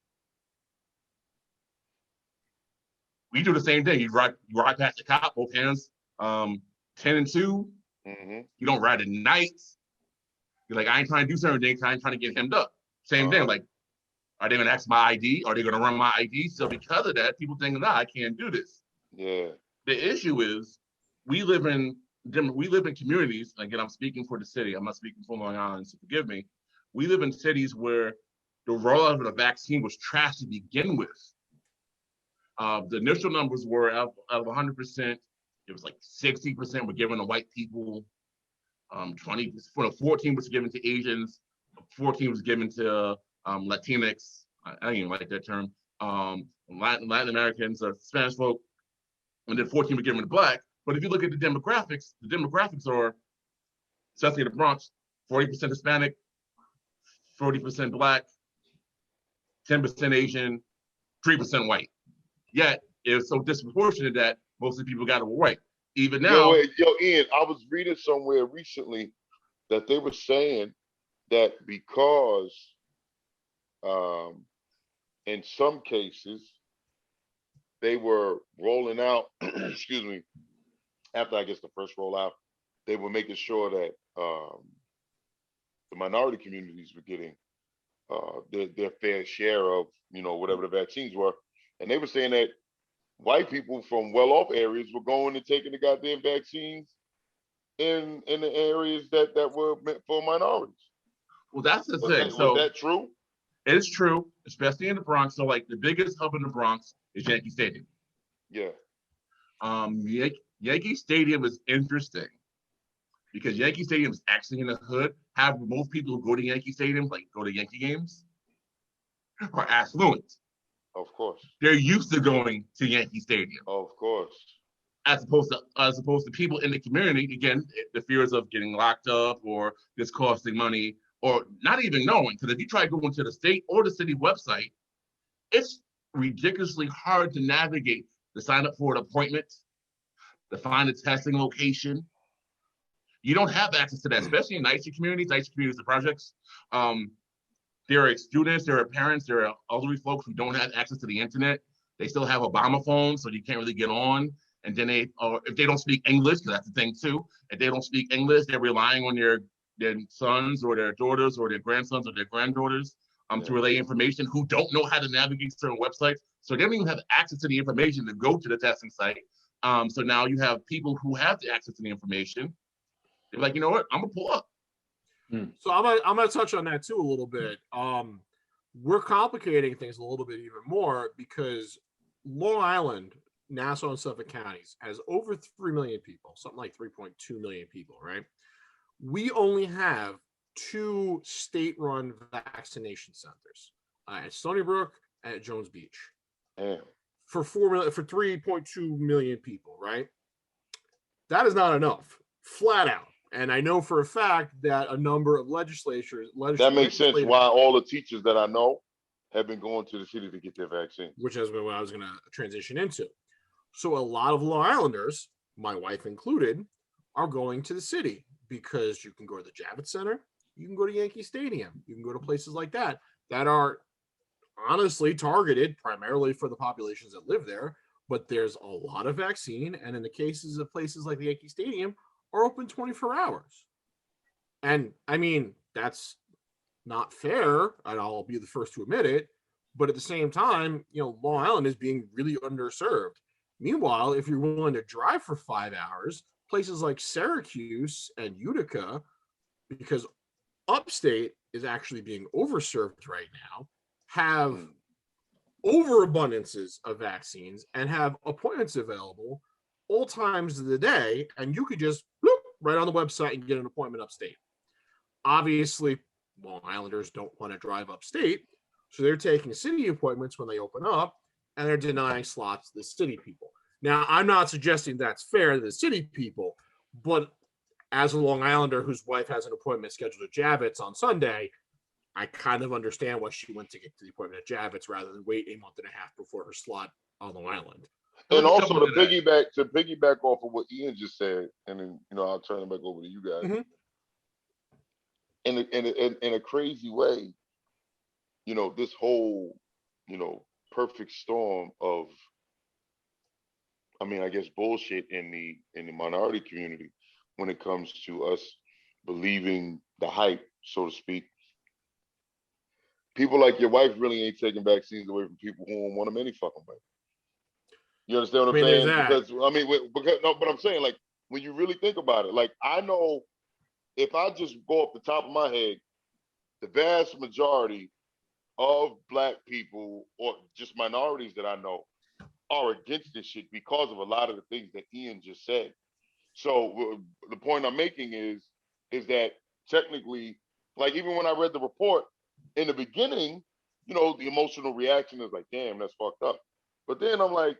We do the same thing. You ride past the cop, both hands, 10 and 2. Mm-hmm. You don't ride at night. You're like, I ain't trying to do certain things. I ain't trying to get hemmed up. Same thing. Like, are they going to ask my ID? Are they going to run my ID? So because of that, people think, I can't do this. Yeah. The issue is we live in communities. Again, I'm speaking for the city. I'm not speaking for Long Island, so forgive me. We live in cities where the rollout of the vaccine was trash to begin with. The initial numbers were out of 100%. It was like 60% were given to white people. 14 was given to Asians. 14 was given to Latinx. I don't even like that term. Latin Americans, Spanish folk, and then 14 were given to Black. But if you look at the demographics are, especially in the Bronx, 40% Hispanic, 40% Black, 10% Asian, 3% white. Yet it was so disproportionate that most of the people got it white. Even now, Ian, I was reading somewhere recently that they were saying that because in some cases they were rolling out, excuse me, after I guess the first rollout, they were making sure that the minority communities were getting their fair share of whatever the vaccines were, and they were saying that white people from well-off areas were going and taking the goddamn vaccines in the areas that were meant for minorities. Well, that's the thing. So was that true? It's true, especially in the Bronx. So, like, the biggest hub in the Bronx is Yankee Stadium. Yeah. Yankee Stadium is interesting because Yankee Stadium is actually in the hood. However, most people who go to Yankee Stadium, like go to Yankee games, are affluent. Of course. They're used to going to Yankee Stadium. Of course. As opposed to people in the community, again, the fears of getting locked up or this costing money or not even knowing, because if you try going to the state or the city website, it's ridiculously hard to navigate to sign up for an appointment, to find a testing location. You don't have access to that, especially in nicer communities, the projects. There are students, there are parents, there are elderly folks who don't have access to the internet. They still have Obama phones, so you can't really get on. And then if they don't speak English, because that's the thing too, if they don't speak English, they're relying on their sons or their daughters or their grandsons or their granddaughters to relay information, who don't know how to navigate certain websites. So they don't even have access to the information to go to the testing site. So now you have people who have the access to the information. They're like, you know what, I'm gonna pull up. So I'm gonna touch on that too a little bit. We're complicating things a little bit even more because Long Island, Nassau, and Suffolk counties has over 3 million people, something like 3.2 million people, right? We only have 2 state-run vaccination centers at Stony Brook and at Jones Beach. Damn. For 3.2 million people, right? That is not enough, flat out. And I know for a fact that a number of legislators that makes sense why all the teachers that I know have been going to the city to get their vaccine, which has been what I was going to transition into. So a lot of Long Islanders, my wife included, are going to the city because you can go to the Javits Center, you can go to Yankee Stadium, you can go to places like that are honestly targeted primarily for the populations that live there. But there's a lot of vaccine, and in the cases of places like the Yankee Stadium, are open 24 hours. And I mean, that's not fair, and I'll be the first to admit it. But at the same time, Long Island is being really underserved. Meanwhile, if you're willing to drive for 5 hours, places like Syracuse and Utica, because upstate is actually being overserved right now, have overabundances of vaccines and have appointments available all times of the day, and you could just right on the website and get an appointment upstate. Obviously, Long Islanders don't want to drive upstate, so they're taking city appointments when they open up, and they're denying slots to the city people. Now, I'm not suggesting that's fair to the city people, but as a Long Islander whose wife has an appointment scheduled at Javits on Sunday, I kind of understand why she went to get to the appointment at Javits rather than wait a month and a half before her slot on Long Island. And also to piggyback off of what Ian just said, and then I'll turn it back over to you guys. In a crazy way, this whole perfect storm of, I guess, bullshit in the minority community when it comes to us believing the hype, so to speak. People like your wife really ain't taking vaccines away from people who don't want them any fucking way. You understand what I'm saying? But I'm saying, like, when you really think about it, like, I know if I just go off the top of my head, the vast majority of Black people or just minorities that I know are against this shit because of a lot of the things that Ian just said. So the point I'm making is that technically, like, even when I read the report in the beginning, the emotional reaction is like, damn, that's fucked up. But then I'm like,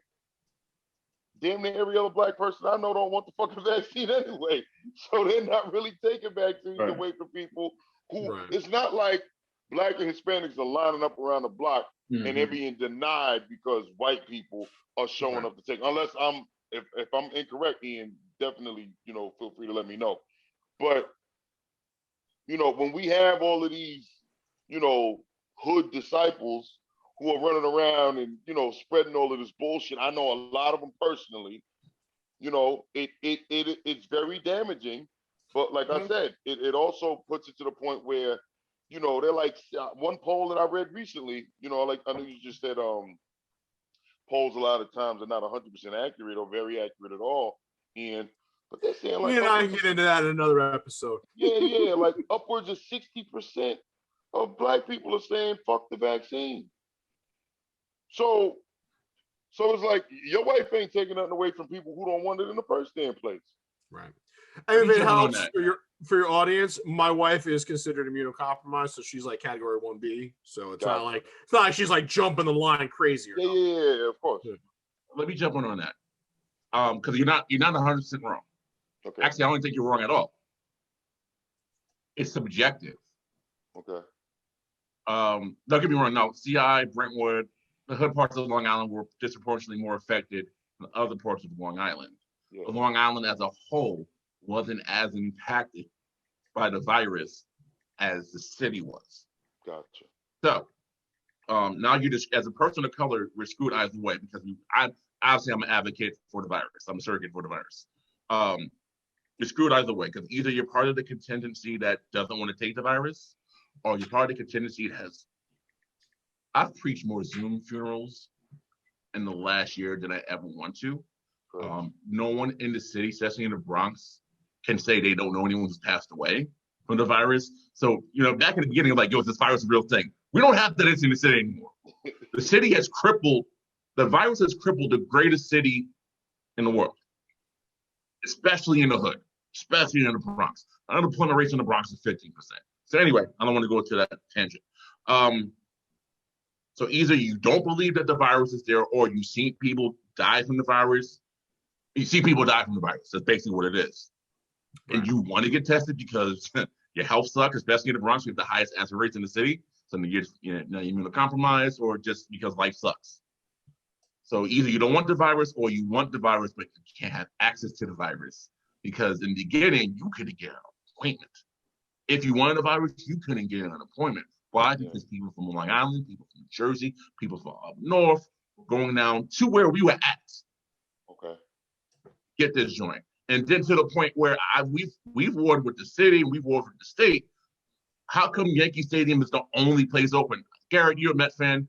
damn near every other Black person I know don't want the fucking vaccine anyway. So they're not really taking vaccines away from people who, it's not like Black and Hispanics are lining up around the block and they're being denied because white people are showing up to take, unless if I'm incorrect, Ian, definitely, feel free to let me know. But, when we have all of these, hood disciples who are running around and, spreading all of this bullshit, I know a lot of them personally, it's very damaging. But like I said, it also puts it to the point where, they're like, one poll that I read recently, like I know you just said, polls a lot of times are not 100% accurate or very accurate at all, Ian. But they're saying, like, I can get into that in another episode. Yeah, like upwards of 60% of Black people are saying fuck the vaccine. So it's like your wife ain't taking nothing away from people who don't want it in the first damn place. Right. And if it helps for your audience, my wife is considered immunocompromised, so she's like category 1B. So it's not like she's like jumping the line crazy. Yeah, of course. Let me jump on that. Because you're not 100% wrong. Okay. Actually, I don't think you're wrong at all. It's subjective. Okay. Don't get me wrong. No, CI, Brentwood, the hood parts of Long Island were disproportionately more affected than other parts of Long Island. Yeah. But Long Island as a whole wasn't as impacted by the virus as the city was. Gotcha. So now you just, as a person of color, we're screwed either way because obviously I'm an advocate for the virus. I'm a surrogate for the virus. You're screwed either way because either you're part of the contingency that doesn't want to take the virus, or you're part of the contingency that has. I've preached more Zoom funerals in the last year than I ever want to. No one in the city, especially in the Bronx, can say they don't know anyone who's passed away from the virus. So, back in the beginning, like, yo, is this virus a real thing? We don't have that in the city anymore. The city has crippled, the virus has crippled the greatest city in the world, especially in the hood, especially in the Bronx. Unemployment rate in the Bronx is 15%. So anyway, I don't want to go to that tangent. So either you don't believe that the virus is there, or you see people die from the virus. You see people die from the virus. That's basically what it is. Right. And you want to get tested because your health sucks, especially in the Bronx. We have the highest answer rates in the city. So you're immunocompromised, or just because life sucks. So either you don't want the virus, or you want the virus, but you can't have access to the virus. Because in the beginning, you couldn't get an appointment. If you wanted the virus, you couldn't get an appointment. Why? Because people from Long Island, people from Jersey, people from up north, going down to where we were at. Okay. Get this joint. And then to the point where we've warred with the city, we've warred with the state. How come Yankee Stadium is the only place open? Garrett, you're a Met fan.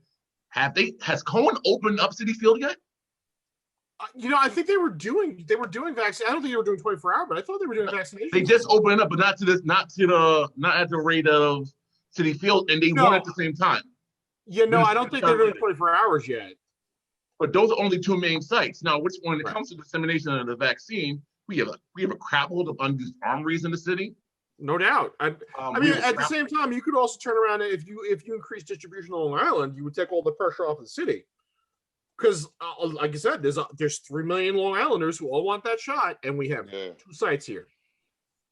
Has Cohen opened up Citi Field yet? I think they were doing vaccine. I don't think they were doing 24-hour, but I thought they were doing vaccinations. They just opened up, but not at the rate of Citi Field, and they won at the same time. Yeah, no, I don't think they're doing 24 hours yet. But those are only two main sites. Now, when it comes to dissemination of the vaccine, we have a crap load of unused armories in the city. No doubt. I mean, at the same time, you could also turn around and if you increase distribution on Long Island, you would take all the pressure off of the city. Because, like I said, there's 3 million Long Islanders who all want that shot, and we have 2 sites here.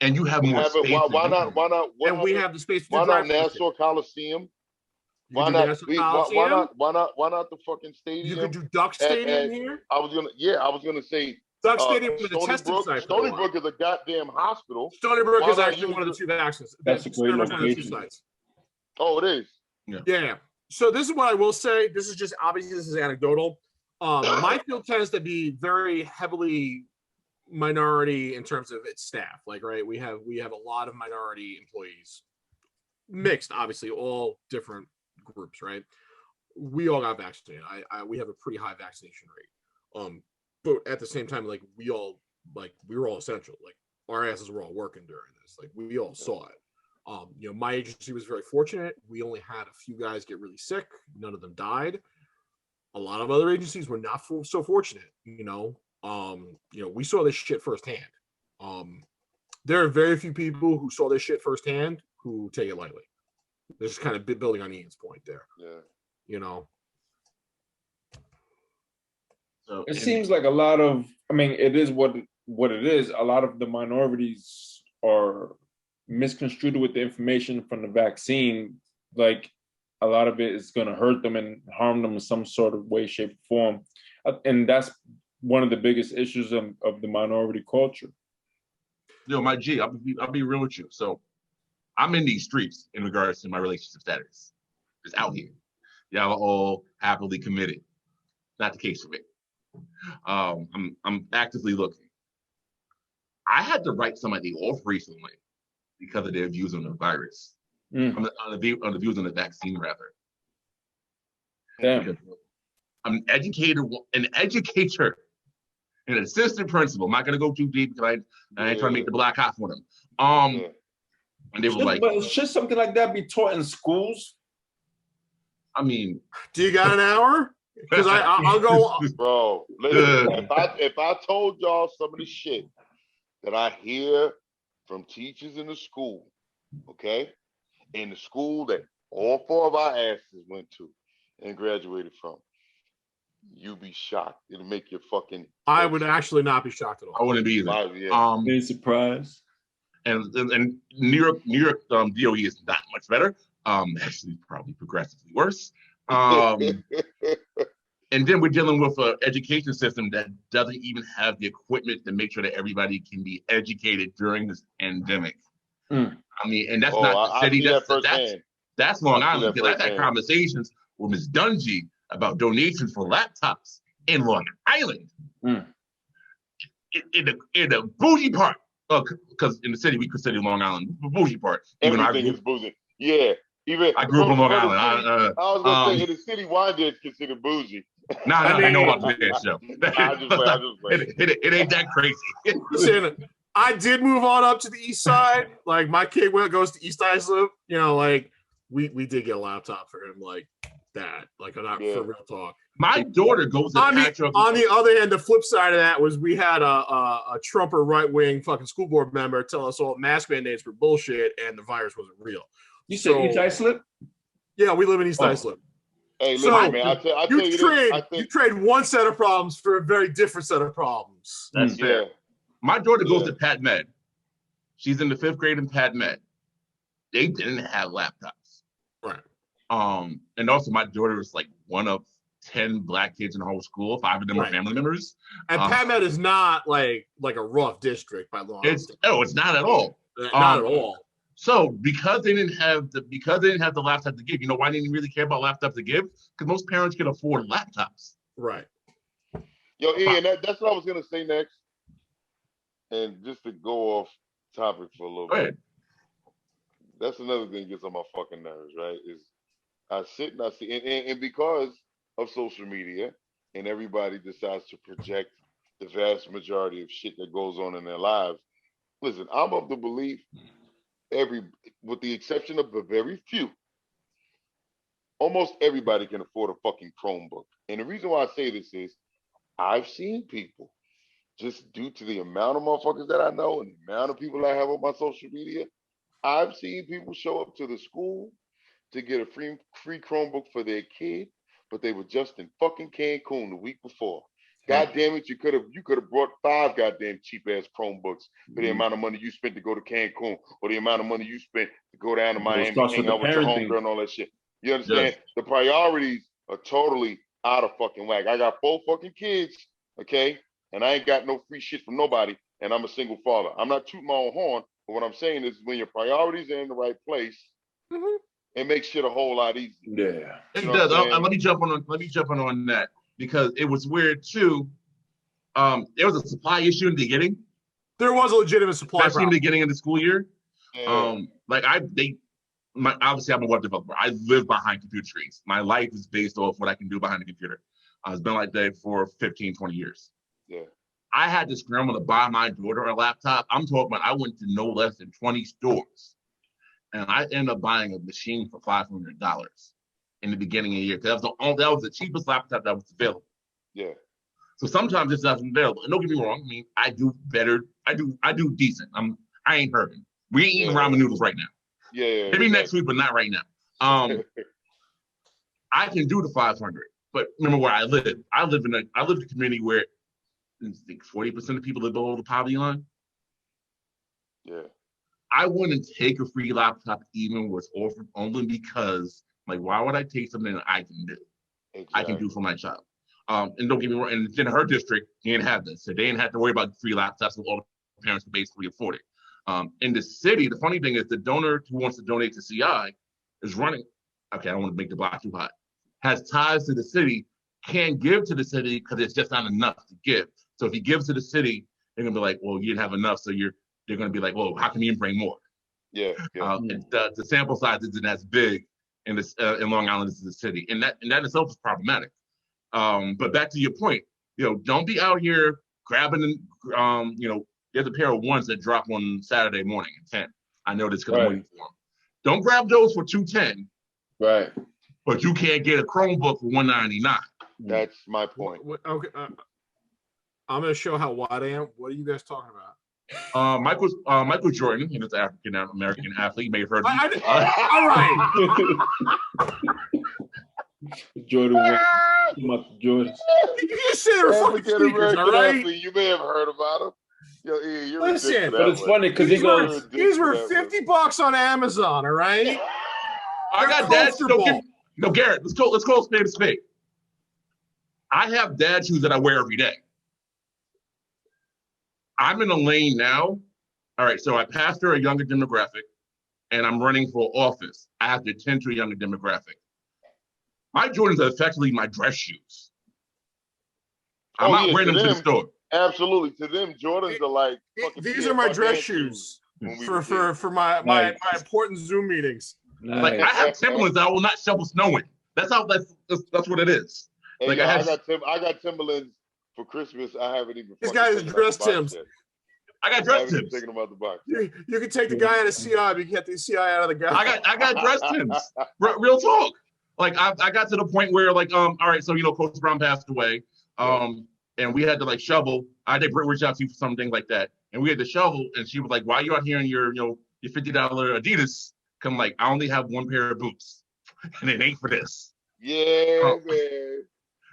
And you have more space. Why not? And we have the space. Why not Nassau Coliseum? Why not the fucking stadium? You could do Duck Stadium here. I was gonna say Duck Stadium with a testing site. Stony Brook is a goddamn hospital. Stony Brook is actually one of the 2 vaccines. That's a great location. Oh, it is. Yeah. So this is what I will say. This is just obviously this is anecdotal. My field tends to be very heavily minority in terms of its staff. Like, right, we have a lot of minority employees, mixed, obviously, all different groups. Right, we all got vaccinated. We have a pretty high vaccination rate. But at the same time, like we were all essential. Like our asses were all working during this. Like we all saw it. My agency was very fortunate. We only had a few guys get really sick. None of them died. A lot of other agencies were not so fortunate. We saw this shit firsthand. There are very few people who saw this shit firsthand who take it lightly. This is kind of building on Ian's point there. Yeah. So it seems like a lot of, it is what it is. A lot of the minorities are misconstrued with the information from the vaccine. Like a lot of it is going to hurt them and harm them in some sort of way, shape, or form. And that's one of the biggest issues of the minority culture. My G, I'll be real with you. So I'm in these streets in regards to my relationship status. It's out here. Y'all are all happily committed. Not the case for me. I'm actively looking. I had to write somebody off recently because of their views on the virus. On the views on the vaccine, rather. Damn. I'm an educator, an assistant principal. I'm not gonna go too deep because I ain't trying to make the black hot for them. And they were like, but should something like that be taught in schools? Do you got an hour? Because I'll go. Bro, listen, if I told y'all some of the shit that I hear from teachers in the school, okay, in the school that all 4 of our asses went to and graduated from, you'd be shocked. It'll make you fucking. I would actually not be shocked at all. I wouldn't be either. Be surprised. And New York DOE is not much better. Actually, probably progressively worse. And then we're dealing with an education system that doesn't even have the equipment to make sure that everybody can be educated during this pandemic. I mean, and that's not the city. That's Long Island. Because I've had conversations with Ms. Dungy about donations for laptops in Long Island. In the bougie part, because in the city we consider Long Island the bougie part. Everything is bougie. Yeah. Even I grew up in Long Island. I was gonna say in the city, wine is considered bougie. I know about the show. It ain't that crazy. Listen, I did move on up to the east side. Like my kid goes to East Islip. You know, like we did get a laptop for him, like that. Like I'm not for real talk. My daughter goes to on the other hand, the flip side of that was we had a Trumper right wing fucking school board member tell us all mask mandates were bullshit and the virus wasn't real. You said East Islip? Yeah, we live in East Islip. Hey, listen, man. You trade one set of problems for a very different set of problems. That's fair. My daughter goes to Pat Med. She's in the 5th grade in Pat Med. They didn't have laptops. Right. And also my daughter is like one of 10 Black kids in the whole school. 5 of them are family members. And Pat Med is not like a rough district by law. It's not at all. Not at all. So because they didn't have the laptop to give, you know why they didn't really care about laptops to give? Because most parents can afford laptops. Right. Yo, Ian, that's what I was gonna say next. And just to go off topic for a little bit. That's another thing that gets on my fucking nerves, right? Is I sit and I see and because of social media and everybody decides to project the vast majority of shit that goes on in their lives. Listen, I'm of the belief with the exception of the very few, almost everybody can afford a fucking Chromebook. And the reason why I say this is I've seen people, just due to the amount of motherfuckers that I know and the amount of people I have on my social media, I've seen people show up to the school to get a free Chromebook for their kid, but they were just in fucking Cancun the week before. God damn it, you could have brought 5 goddamn cheap ass Chromebooks for the amount of money you spent to go to Cancun, or the amount of money you spent to go down to Miami, hang out with your homegirl and all that shit. You understand? Yes. The priorities are totally out of fucking whack. I got 4 fucking kids, okay, and I ain't got no free shit from nobody, and I'm a single father. I'm not tooting my own horn, but what I'm saying is when your priorities are in the right place, it makes shit a whole lot easier. Yeah, it does. Let me jump on that. Because it was weird too. There was a supply issue in the beginning. There was a legitimate supply especially in the beginning of the school year. Yeah. Obviously I'm a web developer. I live behind computer screens. My life is based off what I can do behind the computer. It's been like that for 15, 20 years. Yeah. I had to scramble to buy my daughter a laptop. I'm talking about I went to no less than 20 stores. And I ended up buying a machine for $500. In the beginning of the year, because that was the cheapest laptop that was available. Yeah. So sometimes it's not available. And don't get me wrong. I mean, I do better. I do decent. I ain't hurting. We ain't eating ramen noodles right now. Yeah. Maybe next week, but not right now. I can do the 500. But remember where I live. I live in a community where I think 40% of people live below the poverty line. Yeah. I wouldn't take a free laptop even was offered only because. Like, why would I take something that I can do? Exactly. I can do for my child. And don't get me wrong, and in her district, he didn't have this. So they didn't have to worry about free laptops, so all the parents could basically afford it. In the city, the funny thing is the donor who wants to donate to CI is running, okay, I don't want to make the block too hot, has ties to the city, can't give to the city because it's just not enough to give. So if he gives to the city, they're going to be like, well, you didn't have enough. So they're going to be like, well, how can you bring more? Yeah. The sample size isn't as big. In Long Island, this is the city, and that itself is problematic. But back to your point, don't be out here grabbing. There's a pair of ones that drop on Saturday morning at 10. I know this because I'm waiting for them. Don't grab those for $210. Right. But you can't get a Chromebook for $199. That's my point. Okay. I'm going to show how wide I am. What are you guys talking about? Michael Jordan, he was an African American athlete. You may have heard of him. All right. Jordan. You just said they're fucking speakers, all right? You may have heard about him. Yo, Ian, you're listen, but it's funny because these were $50 on Amazon. All right. I got dad. No, Garrett, let's call spade a spade. I have dad shoes that I wear every day. I'm in a lane now. All right, so I pastor a younger demographic, and I'm running for office. I have to attend to a younger demographic. My Jordans are effectively my dress shoes. I'm not wearing them to the store. Absolutely, to them, Jordans are like. These are my dress shoes for my important Zoom meetings. Nice. Like I have Timberlands that I will not shovel snow in. That's what it is. Hey, like yo, I got Timberlands for Christmas. I haven't even. This guy is dress Tims. I got dress Tims. Taking them out the box. You can take the guy out of CI, but you can get the CI out of the guy. I got dress Tims. Real talk. Like I got to the point where like all right, so Coach Brown passed away, and we had to like shovel. I did reach out to you for something like that, and we had to shovel, and she was like, "Why are you out here in your your $50 Adidas?" I'm like, I only have one pair of boots, and it ain't for this. Yeah, man.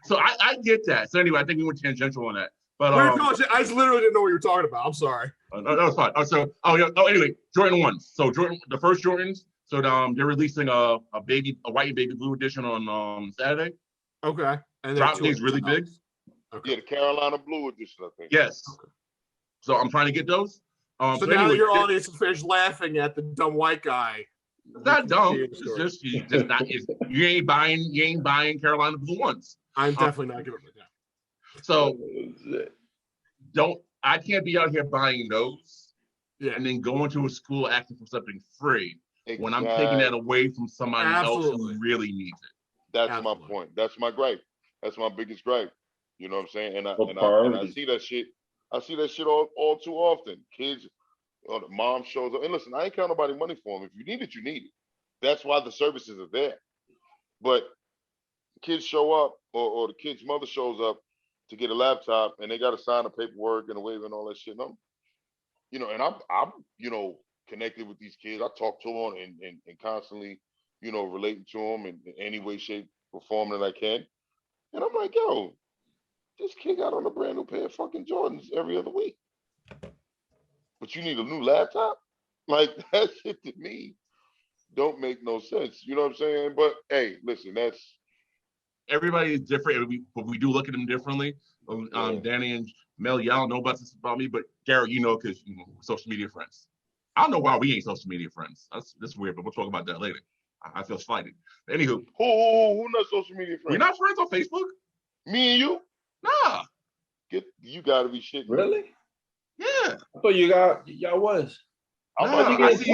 So I get that. So anyway, I think we went tangential on that. But I literally didn't know what you were talking about. I'm sorry. No, that was fine. Anyway, Jordan 1. So the first Jordans. So they're releasing a white baby blue edition on Saturday. Okay. And drop these really big. Okay. Yeah, the Carolina blue edition, I think. Yes. Okay. So I'm trying to get those. So now anyway, your audience is finished laughing at the dumb white guy. It's not dumb. It's just you ain't buying Carolina blue ones. I'm definitely not giving it that. So I can't be out here buying those and then going to a school asking for something free when I'm taking that away from somebody else who really needs it. That's my point. That's my gripe. That's my biggest gripe. You know what I'm saying? And I see that shit. I see that shit all too often. Kids, the mom shows up. And listen, I ain't count nobody money for them. If you need it, you need it. That's why the services are there. But kids show up, or the kid's mother shows up to get a laptop, and they got to sign the paperwork and a waiver and all that shit. And I'm connected with these kids. I talk to them and constantly, relating to them in any way, shape, or form that I can. And I'm like, yo, this kid got on a brand new pair of fucking Jordans every other week. But you need a new laptop? Like, that shit to me don't make no sense. You know what I'm saying? But hey, listen, that's everybody is different, but we do look at them differently. Danny and Mel, y'all know about this about me, but Garrett, because social media friends. I don't know why we ain't social media friends. That's weird, but we'll talk about that later. I feel slighted. Anywho, who not social media friends? We're not friends on Facebook. Me and you? Nah. You gotta be shitting. Really? Yeah. I thought y'all was. I see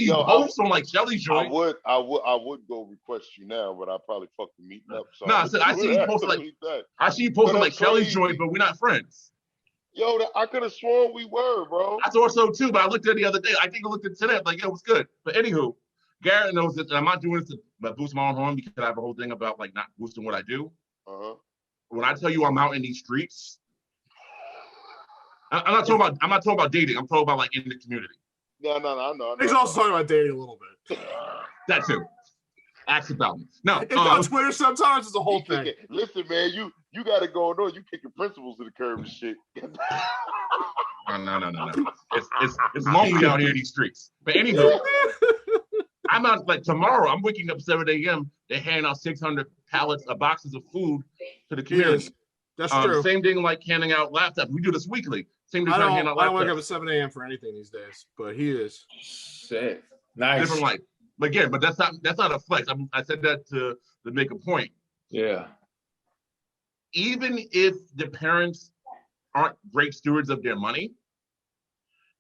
you post on like Shelly's joint. I would go request you now, but I probably fuck the meeting up. So I see you post like Shelly's joint, but we're not friends. Yo, I could have sworn we were, bro. I thought so too, but I looked at it the other day. I think I looked at it today. I'm like, yo, what's good? But anywho, Garrett knows that I'm not doing this to boost my own home because I have a whole thing about like not boosting what I do. When I tell you I'm out in these streets, I'm not talking about dating. I'm talking about like in the community. No, I know. He's also talking about dating a little bit. That too. Ask about me. No. It's on Twitter sometimes. It's a whole thing. Listen, man, you got to go on. You kicking principles to the curb and shit. No. It's lonely out here in these streets. But anyway, I'm out like tomorrow. I'm waking up 7 a.m. They hand out 600 pallets of boxes of food to the community. Yes, that's true. Same thing like handing out laptops. We do this weekly. Same thing. I don't wake up at 7 a.m. for anything these days, but he is. Sick. Nice. Different life. But again, that's not a flex. I said that to make a point. Yeah. Even if the parents aren't great stewards of their money,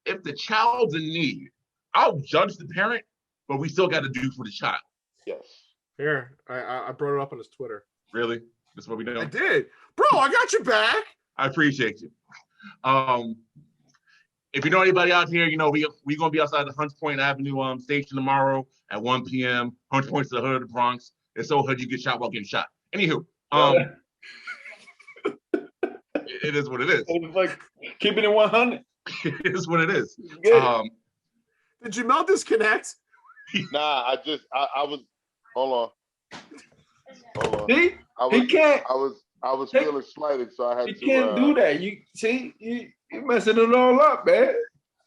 if the child's in need, I'll judge the parent, but we still got to do for the child. Yes. Here, I brought it up on his Twitter. Really? That's what we do? I did. Bro, I got your back. I appreciate you. If you know anybody out here, we're gonna be outside the Hunts Point Avenue station tomorrow at 1 p.m. Hunts Point's the hood of the Bronx. It's so hood you get shot while getting shot. Anywho, it is what it is. It's like keeping it 100. It is what it is. Did Jamel disconnect? Nah, I was. Hold on. See? He can't. I was feeling slighted, so I had to. You can't do that. You see, you're messing it all up, man.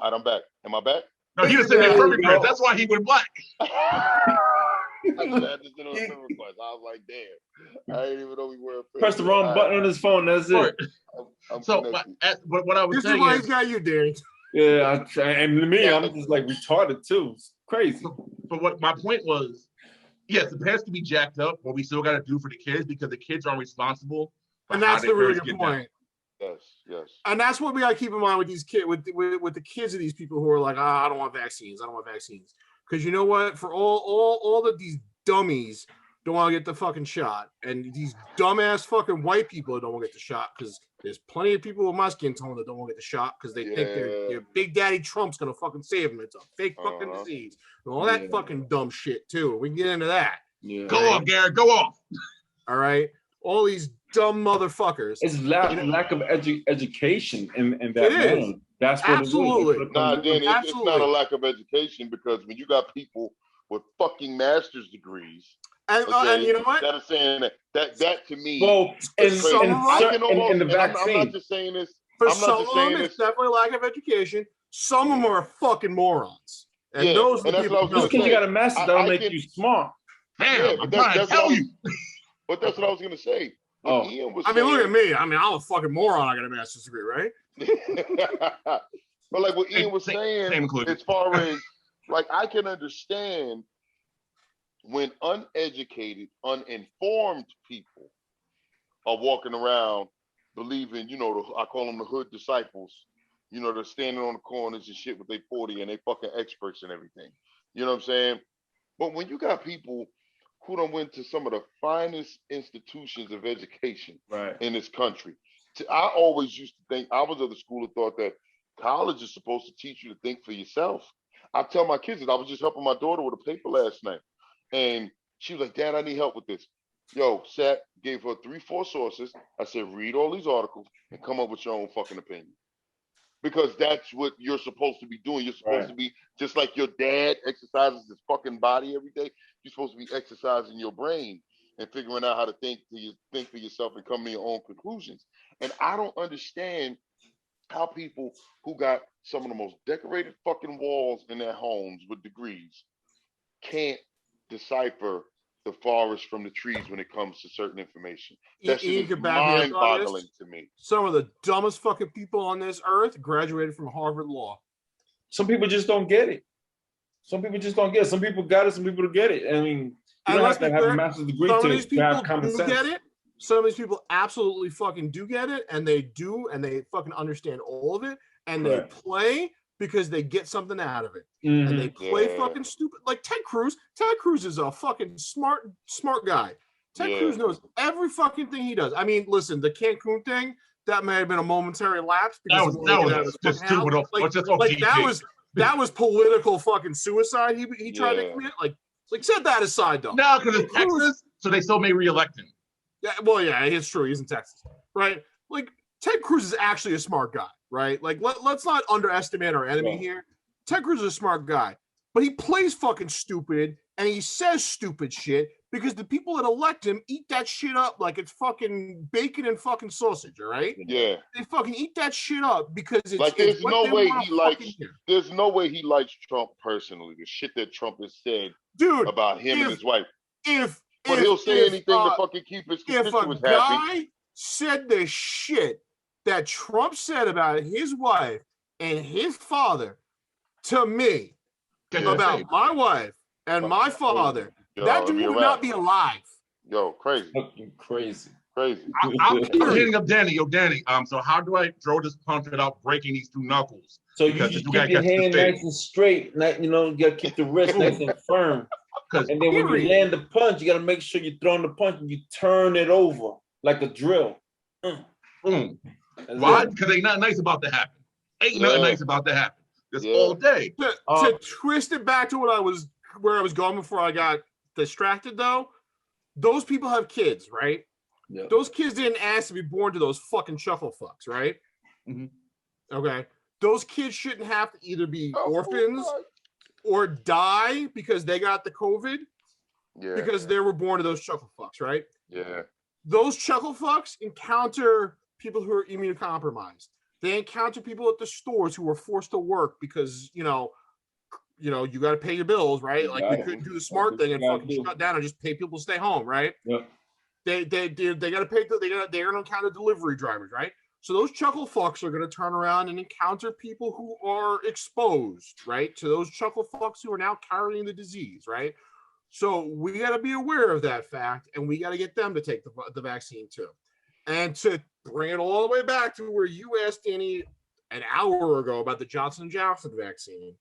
All right, I'm back. Am I back? No, he was sitting there perfect, Chris. That's why he went black. I had to send a friend request. I was like, damn. I didn't even know we were. Press the wrong button on his phone. That's it. So what I was saying is why he's got you, Danny. Yeah, and me, I'm just like retarded too. It's crazy. But what my point was, yes, the parents can be jacked up, but we still got to do for the kids because the kids aren't responsible. And that's the really good point. Yes. And that's what we got to keep in mind with these kids, with the kids of these people who are like, I don't want vaccines. Because you know what? For all of these dummies don't want to get the fucking shot, and these dumbass fucking white people don't want to get the shot because there's plenty of people with my skin tone that don't want to get the shot because they think their Big Daddy Trump's gonna fucking save them. It's a fake fucking disease and all that fucking dumb shit too. We can get into that. Yeah. Go off, Garrett. Go off. All right. All these dumb motherfuckers. It's lack of education in that manner. That's what absolutely. It is. Nah, Danny, it's not a lack of education because when you got people with fucking master's degrees. And you know what? That is saying that to me. Well, in the vaccine. I'm not just saying this. For some of them, it's definitely lack of education. Some of them are fucking morons. And those are the people. Just because you got a master's, that'll make you smart. Damn, I'm trying to tell you. But that's what I was gonna say. Ian was saying, look at me. I mean, I'm a fucking moron. I got a master's degree, right? But like what Ian was saying, as far as like I can understand when uneducated, uninformed people are walking around believing, I call them the hood disciples, they're standing on the corners and shit with their 40 and they fucking experts and everything. You know what I'm saying? But when you got people who done went to some of the finest institutions of education in this country, I always used to think, I was of the school of thought that college is supposed to teach you to think for yourself. I tell my kids that I was just helping my daughter with a paper last night. And she was like, Dad, I need help with this. Gave her 3-4 sources. I said, read all these articles and come up with your own fucking opinion. Because that's what you're supposed to be doing. You're supposed to be, just like your dad exercises his fucking body every day, you're supposed to be exercising your brain and figuring out how to think for yourself and come to your own conclusions. And I don't understand how people who got some of the most decorated fucking walls in their homes with degrees can't decipher the forest from the trees when it comes to certain information. That shit is mind-boggling to me. Some of the dumbest fucking people on this earth graduated from Harvard Law. Some people just don't get it. Some people got it. Some people don't get it. I mean, you don't have to have a master's degree to have common sense. Get it. Some of these people absolutely fucking do get it, and they fucking understand all of it, and they play because they get something out of it. Mm-hmm. And they play fucking stupid. Like Ted Cruz. Ted Cruz is a fucking smart guy. Ted Cruz knows every fucking thing he does. I mean, listen, the Cancun thing, that may have been a momentary lapse. That was just stupid. That was political fucking suicide he tried to commit. Like set that aside though. No, because it's Texas, so they still may reelect him. Yeah, well, yeah, it's true. He's in Texas, right? Like Ted Cruz is actually a smart guy, right? Like let's not underestimate our enemy here. Ted Cruz is a smart guy, but he plays fucking stupid and he says stupid shit because the people that elect him eat that shit up like it's fucking bacon and fucking sausage, all right? Yeah. They fucking eat that shit up because it's like there's no way he likes Trump personally. The shit that Trump has said about him and his wife. But he'll say anything to fucking keep his constituents happy. If a guy said the shit that Trump said about his wife and his father to me about my wife and my father, that dude would not be alive. Crazy. Fucking crazy. I'm hitting up Danny. Danny, so how do I throw this punch without breaking these two knuckles? So you just keep your hand nice and straight. You gotta keep the wrist nice and firm. And then when you land the punch, you got to make sure you're throwing the punch and you turn it over like a drill. Why? Because ain't nothing nice about to happen. Ain't nothing nice about to happen. Just all day. To twist it back to where I was going before I got distracted, though, those people have kids, right? Yeah. Those kids didn't ask to be born to those fucking chuckle fucks, right? Mm-hmm. Okay. Those kids shouldn't have to either be orphans or die because they got the COVID because they were born to those chuckle fucks, right? Yeah. those chuckle fucks encounter people who are immunocompromised. They encounter people at the stores who are forced to work because, you got to pay your bills, right? Like we couldn't do the smart thing and fucking shut down and just pay people to stay home, right? Yep. They got to pay. They're going to encounter delivery drivers, right? So those chuckle fucks are going to turn around and encounter people who are exposed, right, to those chuckle fucks who are now carrying the disease, right? So we got to be aware of that fact, and we got to get them to take the vaccine too. And to bring it all the way back to where you asked Danny an hour ago about the Johnson & Johnson vaccine,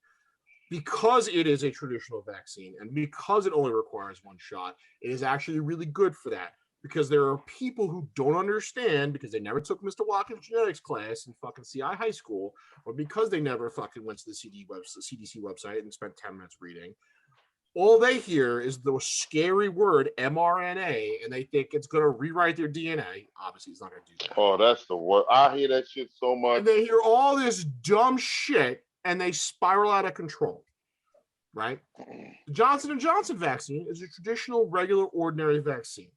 because it is a traditional vaccine and because it only requires one shot, it is actually really good for that. Because there are people who don't understand because they never took Mr. Watkins' genetics class in fucking CI high school, or because they never fucking went to the CDC website and spent 10 minutes reading. All they hear is the scary word mRNA, and they think it's going to rewrite their DNA. Obviously, it's not going to do that. Oh, that's the word. I hear that shit so much. And they hear all this dumb shit, and they spiral out of control, right? The Johnson & Johnson vaccine is a traditional, regular, ordinary vaccine.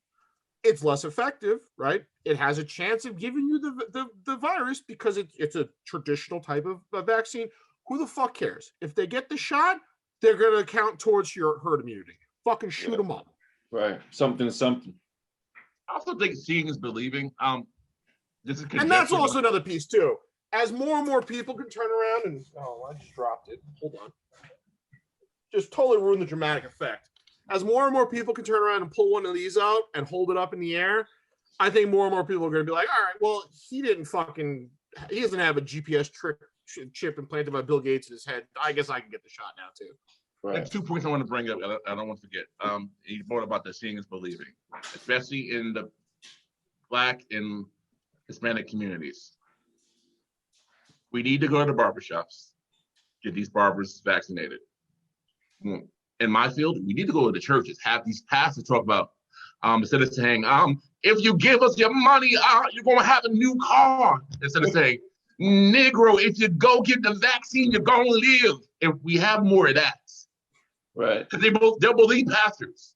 It's less effective, right? It has a chance of giving you the virus because it's a traditional type of vaccine. Who the fuck cares? If they get the shot, they're going to count towards your herd immunity. Fucking shoot them up. Right. Something. I also think seeing is believing. This is and that's also another piece too. As more and more people can turn around and I just dropped it. Hold on. Just totally ruined the dramatic effect. As more and more people can turn around and pull one of these out and hold it up in the air, I think more and more people are going to be like, all right, well, he doesn't have a GPS chip implanted by Bill Gates in his head. I guess I can get the shot now too. Right. There's 2 points I want to bring up. I don't want to forget. You brought about the seeing is believing, especially in the Black and Hispanic communities. We need to go to the barbershops, get these barbers vaccinated. In my field, we need to go to the churches, have these pastors talk about, instead of saying, if you give us your money, you're going to have a new car. Instead of saying, Negro, if you go get the vaccine, you're going to live. If we have more of that. Right. Because they'll believe pastors.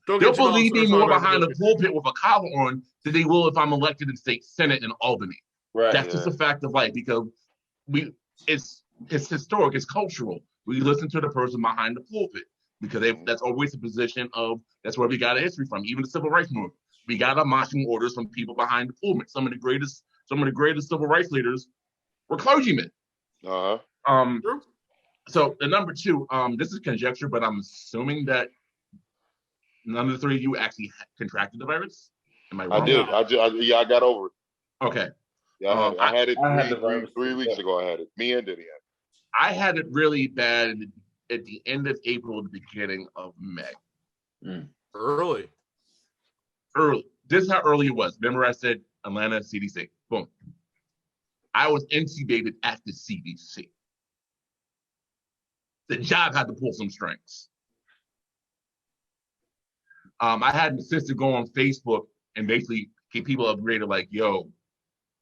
They'll believe me more behind the pulpit with a collar on than they will if I'm elected in state senate in Albany. Right. That's just a fact of life because it's historic, it's cultural. We listen to the person behind the pulpit because that's always a position of, that's where we got a history from. Even the civil rights movement, we got our marching orders from people behind the pulpit. Some of the greatest civil rights leaders were clergymen. So the number 2, this is conjecture, but I'm assuming that none of the 3 of you actually contracted the virus. Am I wrong? I did. I got over it. Okay. Yeah, I had it 3 weeks ago. I had it. Me and Denny had it. I had it really bad at the end of April, the beginning of May. Early. This is how early it was. Remember I said Atlanta CDC. Boom. I was intubated at the CDC. The job had to pull some strings. I had my sister go on Facebook and basically get people upgraded like, yo,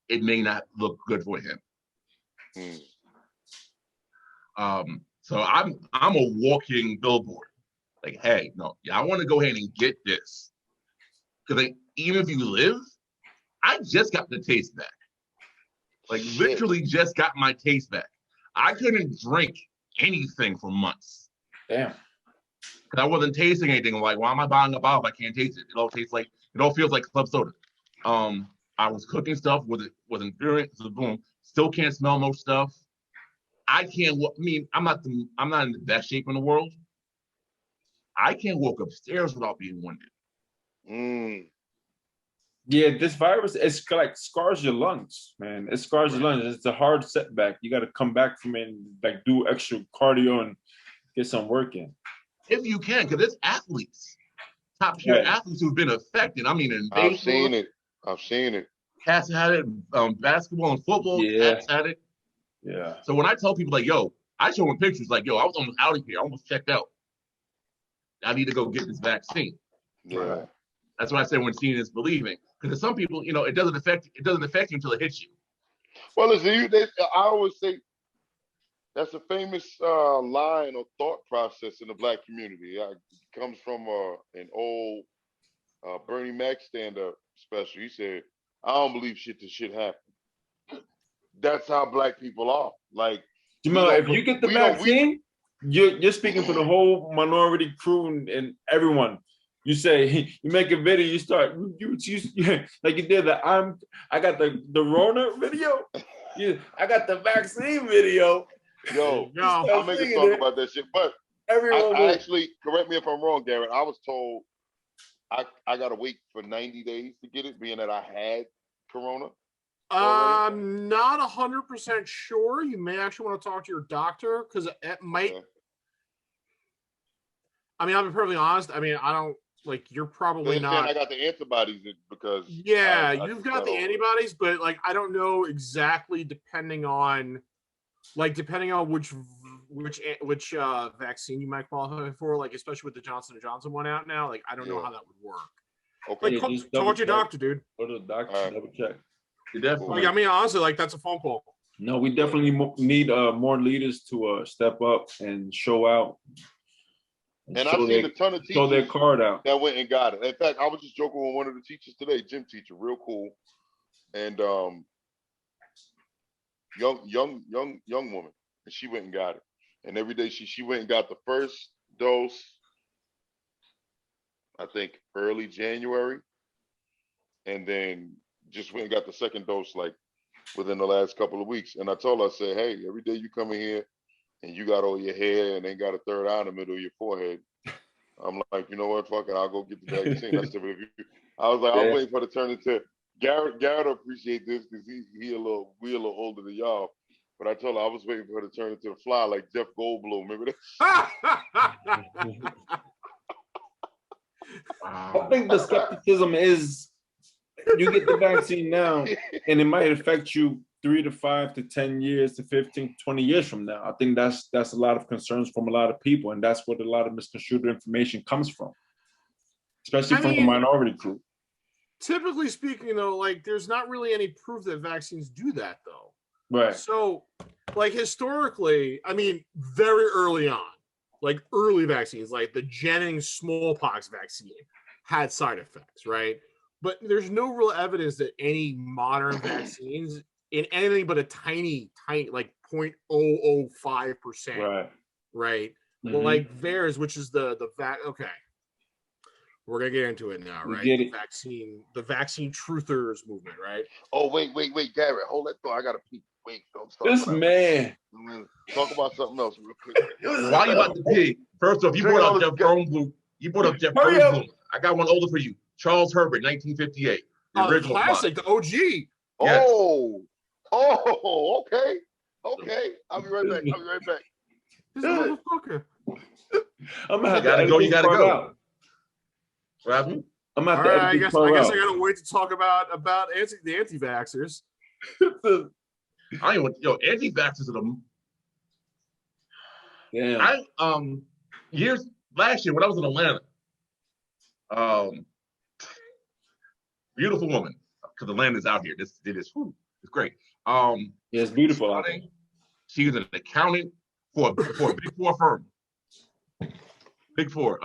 it may not look good for him. So I'm a walking billboard. Like, hey, no, I want to go ahead and get this. Because even if you live, I just got the taste back. Like, literally just got my taste back. I couldn't drink anything for months. Damn. Because I wasn't tasting anything. I'm like, why am I buying a bottle if I can't taste it? It all feels like club soda. I was cooking stuff, wasn't doing it, so boom. Still can't smell most stuff. I'm not in the best shape in the world. I can't walk upstairs without being winded. Yeah, this virus, it's like scars your lungs, man. It scars your lungs. It's a hard setback. You got to come back from it and like do extra cardio and get some work in. If you can, because it's athletes, top tier athletes who've been affected. I mean, in baseball, I've seen it. Cats had it. Basketball and football, Cats had it. Yeah. So when I tell people like, yo, I show them pictures like, yo, I was almost out of here. I almost checked out. I need to go get this vaccine. Yeah. That's why I said when seeing is believing. Because some people, it doesn't affect you until it hits you. Well, listen, I always say that's a famous line or thought process in the Black community. It comes from an old Bernie Mac stand-up special. He said, "I don't believe shit till shit happen." That's how black people are. Like, Jamel, if you get the vaccine, you're speaking for the whole minority crew and everyone. You say you make a video, you start you like you did I got the Rona video. I got the vaccine video. Yo, I'll make a talk about that shit. But I actually, correct me if I'm wrong, Garrett. I was told I gotta wait for 90 days to get it, being that I had corona. I'm not 100% sure. You may actually want to talk to your doctor because it might. Okay. I mean, I'll be perfectly honest. I mean, I don't like. You're probably not. I got the antibodies because. Yeah, you've got the antibodies, but like, I don't know exactly. Depending on which vaccine you might qualify for, like especially with the Johnson & Johnson one out now. Like, I don't know how that would work. Okay, like, talk to your doctor, dude. Go to the doctor, double check. Like, I mean, honestly, like that's a phone call. No, we definitely need more leaders to step up and show out. And I've seen a ton of teachers show their card out that went and got it. In fact, I was just joking with one of the teachers today, gym teacher, real cool, and young woman, and she went and got it. And every day she went and got the first dose, I think early January, and then just went and got the second dose like within the last couple of weeks. And I told her, I said, hey, every day you come in here and you got all your hair and ain't got a third eye in the middle of your forehead, I'm like, you know what, fuck it, I'll go get the vaccine. I was like, I'm waiting for it to turn into Garrett will appreciate this because we a little older than y'all. But I told her I was waiting for her to turn into a fly like Jeff Goldblum. Remember that? I think the skepticism is you get the vaccine now and it might affect you 3 to 5 to 10 years to 15, 20 years from now. I think that's a lot of concerns from a lot of people, and that's what a lot of misconstrued information comes from, especially from the minority group. Typically speaking, though, like there's not really any proof that vaccines do that, though. Right. So, like historically, I mean, very early on, like early vaccines, like the Jennings smallpox vaccine had side effects, right? But there's no real evidence that any modern vaccines in anything but a tiny, like 0.005%, right? Mm-hmm. Like theirs, which is the okay. We're gonna get into it now, right? The vaccine truthers movement, right? Oh, wait, Garrett, hold that thought. I gotta pee. Wait, don't stop. This man. Talk about something else real quick. While you about to pee, first off, you brought up Jeff Goldblum. I got one older for you. Charles Herbert, 1958. The original classic, the OG. Yes. Oh, okay. I'll be right back. This motherfucker. I'm gonna have to you gotta go. Out. What happened? I'm gonna have to I guess I gotta wait to talk about the anti-vaxxers. Anti-vaxxers are the last year when I was in Atlanta, beautiful woman, because Atlanta's out here. It's great. It's beautiful out there. She was an accountant for a Big Four firm. Big Four.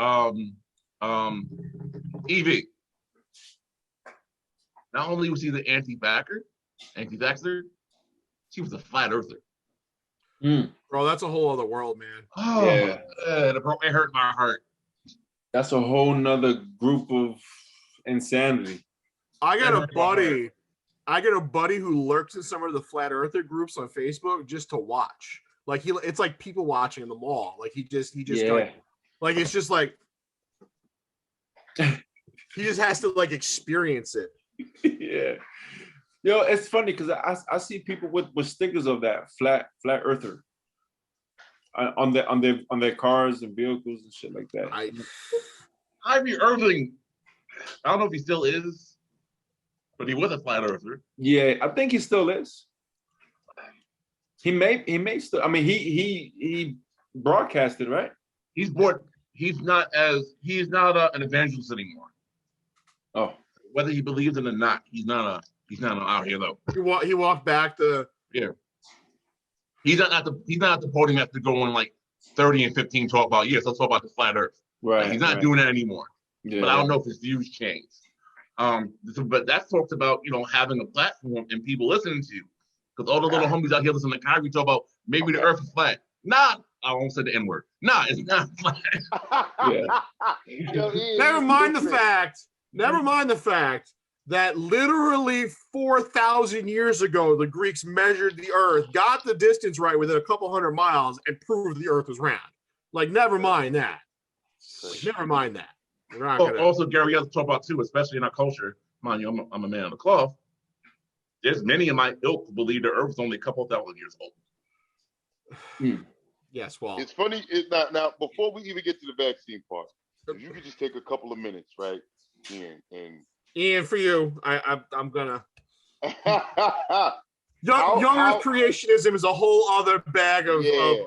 EV. Not only was she the anti-vaxxer, she was a flat earther. Bro, that's a whole other world, man. Oh, yeah. It hurt my heart. That's a whole nother group of insanity. I got a buddy who lurks in some of the flat earther groups on Facebook just to watch. Like it's like people watching in the mall. Like he just like it's just like he just has to like experience it. Yeah. Yo, it's funny because I see people with stickers of that flat earther on their cars and vehicles and shit like that. Ivy Irving, I don't know if he still is, but he was a flat earther. Yeah, I think he still is. He may still. I mean, he broadcasted, right? He's not an evangelist anymore. Oh, whether he believes it or not, he's not out here though. He walked back to He's not at the podium after going like 30 and 15 talk about let's talk about the flat earth. Right. Like, he's not doing that anymore. Yeah. But I don't know if his views changed. But that talks about, having a platform and people listening to you. Because all the little homies out here listening to Kyrie talk about maybe the earth is flat. Nah, I won't say the N-word. Nah, it's not flat. Never mind the fact that literally 4,000 years ago, the Greeks measured the earth, got the distance right within a couple hundred miles, and proved the earth was round. Like, never mind that. Never mind that. Also, Gary, we have to talk about too, especially in our culture. Mind you, I'm a man of the cloth. There's many in my ilk who believe the earth is only a couple thousand years old. Yes, well, it's funny. Now, before we even get to the vaccine part, if you could just take a couple of minutes, right, Ian, for you, I'm gonna. Young Earth creationism is a whole other bag of.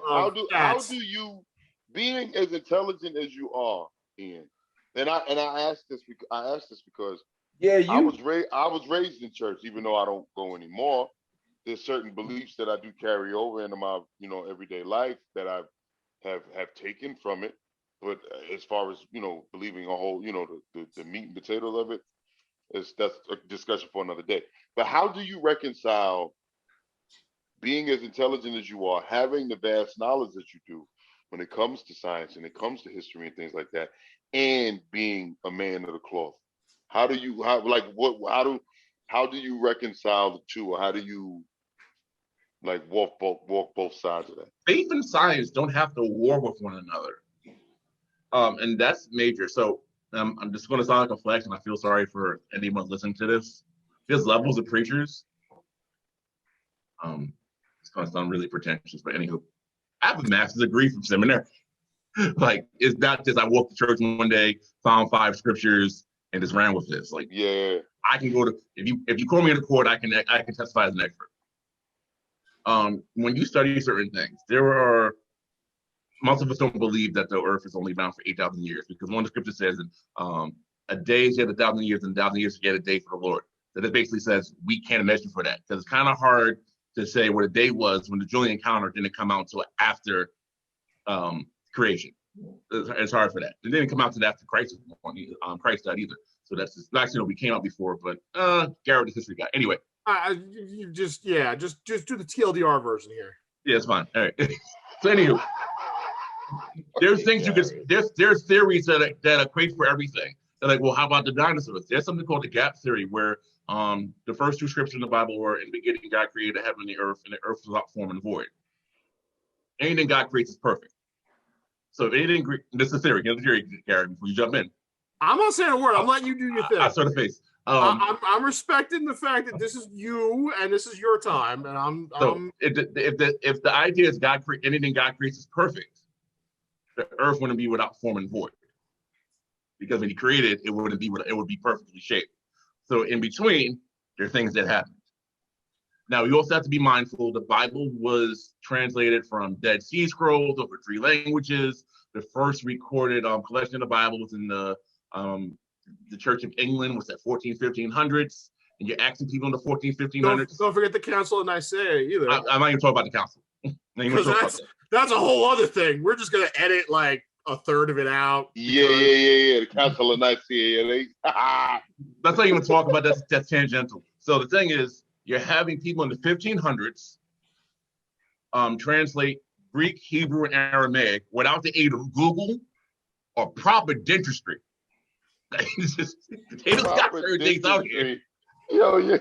How do you, being as intelligent as you are, Ian? And I asked this because I was raised in church, even though I don't go anymore. There's certain beliefs that I do carry over into my everyday life that I have taken from it. But as far as believing a whole the meat and potatoes of it, that's a discussion for another day. But how do you reconcile being as intelligent as you are, having the vast knowledge that you do when it comes to science and it comes to history and things like that, and being a man of the cloth? How do you reconcile the two, or how do you walk both sides of that? Faith and science don't have to war with one another, and that's major. So I'm just going to sound like a flex, and I feel sorry for anyone listening to this. There's levels of preachers. It's going to sound really pretentious, but anywho, I have a master's degree from seminary. It's not just I walked to church one day, found 5 scriptures, and just ran with this. I can go to if you call me into court, I can testify as an expert. When you study certain things, most of us don't believe that the earth is only bound for 8,000 years, because one of the scriptures says a day is yet 1,000 years, and 1,000 years is yet a day for the Lord. That it basically says we can't measure for that, because it's kind of hard to say what a day was when the Julian calendar didn't come out until after creation. It's hard for that. It didn't come out until after Christ Christ died either. So that's just, actually, we came out before, but Garrett is history guy. Anyway. You just do the TLDR version here. Yeah, it's fine. All right. So anywho, there's things there's theories that equate for everything. They're like, well, how about the dinosaurs? There's something called the gap theory, where the first 2 scriptures in the Bible were, in the beginning God created the heaven and the earth was without form and void. Anything God creates is perfect. So if anything, this is a theory. Get the theory, Gary, before you jump in. I'm not saying a word. I'm letting you do your thing. I saw the face. I'm respecting the fact that this is you and this is your time, and if the idea is anything God creates is perfect, the earth wouldn't be without form and void, because when He created it, it would be perfectly shaped. So in between, there are things that happened. Now, you also have to be mindful, the Bible was translated from Dead Sea Scrolls over 3 languages. The first recorded collection of the Bible was in the Church of England, was at 1500s. And you're asking people in the 1500s. Don't forget the Council of Nicaea either. I'm not even talking about the council. That's a whole other thing. We're just going to edit a third of it out. Yeah. The Council of Nicaea. Let's not even talk about that. That's tangential. So the thing is, you're having people in the 1500s translate Greek, Hebrew, and Aramaic without the aid of Google or proper dentistry. They just got certain things out here. Yeah.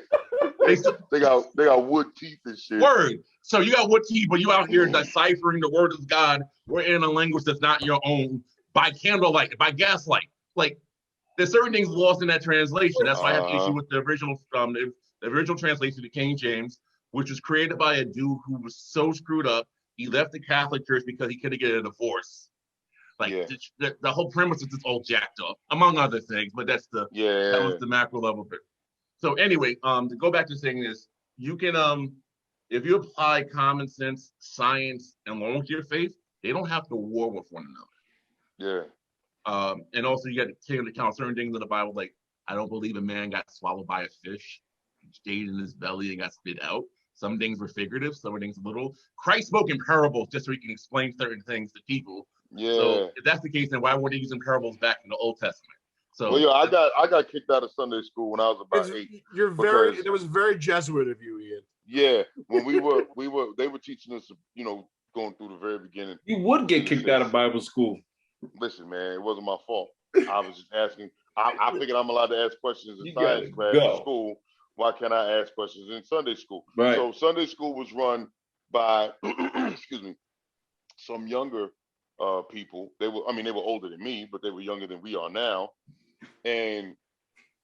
They got wood teeth and shit. Word. So you got wood teeth, but you out here deciphering the word of God. We're in a language that's not your own, by candlelight, by gaslight. There's certain things lost in that translation. That's why I have an issue with the original translation of King James, which was created by a dude who was so screwed up, he left the Catholic Church because he couldn't get a divorce. The whole premise is just all jacked up, among other things, but that was the macro level bit. So anyway, to go back to saying this, you can, if you apply common sense, science, and along with your faith, they don't have to war with one another. Yeah. And also you got to take into account certain things in the Bible, like I don't believe a man got swallowed by a fish, stayed in his belly and got spit out. Some things were figurative, some things literal. Christ spoke in parables just so he can explain certain things to people. Yeah. So if that's the case, then why weren't they using parables back in the Old Testament? So well, I got kicked out of Sunday school when I was about 8. It was very Jesuit of you, Ian. Yeah, when they were teaching us, going through the very beginning. You would get kicked out of Bible school. Listen, man, it wasn't my fault. I was just asking. I figured I'm allowed to ask questions in science class in school. Why can't I ask questions in Sunday school? Right. So Sunday school was run by, excuse me, some younger people. They were older than me, but they were younger than we are now. And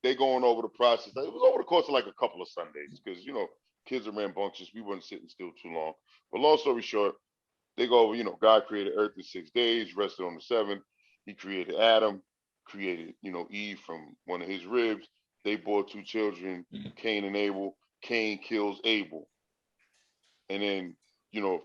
they going over the process. It was over the course of like a couple of Sundays because, kids are rambunctious. We weren't sitting still too long. But long story short, they go over, God created earth in 6 days, rested on the 7th. He created Adam, created, Eve from one of his ribs. They bore 2 children, Cain and Abel. Cain kills Abel. And then,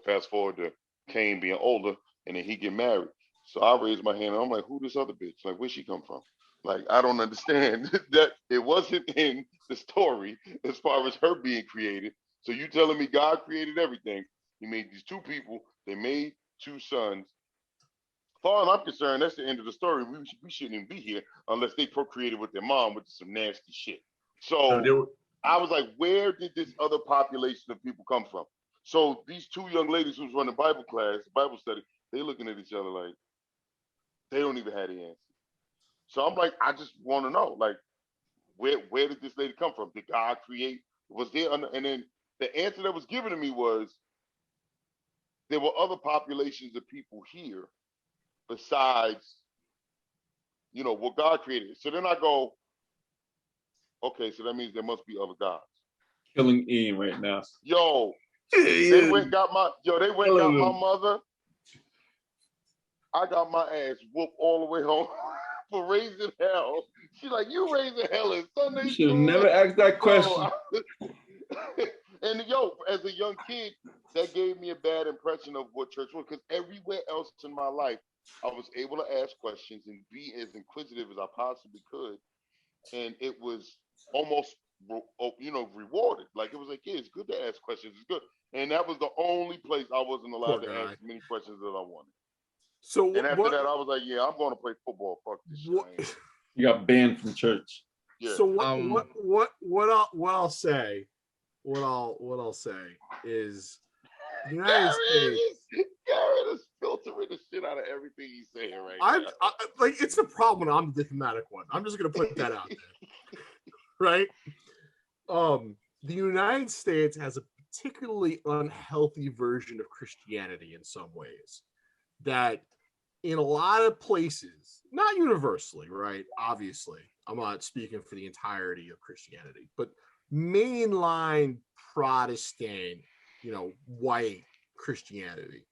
fast forward to Cain being older, and then he get married. So I raised my hand, and I'm like, who this other bitch? Like, where'd she come from? Like, I don't understand that it wasn't in the story as far as her being created. So you telling me God created everything. He made these 2 people. They made 2 sons. As far as I'm concerned, that's the end of the story. We shouldn't even be here unless they procreated with their mom, which is some nasty shit. So I was like, where did this other population of people come from? So these 2 young ladies who's running Bible class, Bible study, they looking at each other like they don't even have the answer. So I'm like, I just want to know, like, where did this lady come from? Did God create? Was there? And then the answer that was given to me was there were other populations of people here besides, what God created. So then I go, okay, so that means there must be other gods. Killing Ian right now. Yo, they went and got my mother. I got my ass whooped all the way home for raising hell. She's like, you raising hell in Sunday school? You should have never asked that question. And as a young kid, that gave me a bad impression of what church was, because everywhere else in my life, I was able to ask questions and be as inquisitive as I possibly could. And it was almost, rewarded. Like, it was like, yeah, it's good to ask questions. It's good. And that was the only place I wasn't allowed to ask many questions that I wanted. So and after that, I was like, yeah, I'm going to play football. Fuck this shit. You got banned from church. Yeah. So what I'll say is the United States. Garrett is filtering the shit out of everything he's saying right now. Like, it's a problem when I'm the diplomatic one. I'm just gonna put that out there. Right? The United States has a particularly unhealthy version of Christianity in some ways. That in a lot of places, not universally, right? Obviously, I'm not speaking for the entirety of Christianity, but mainline Protestant, white Christianity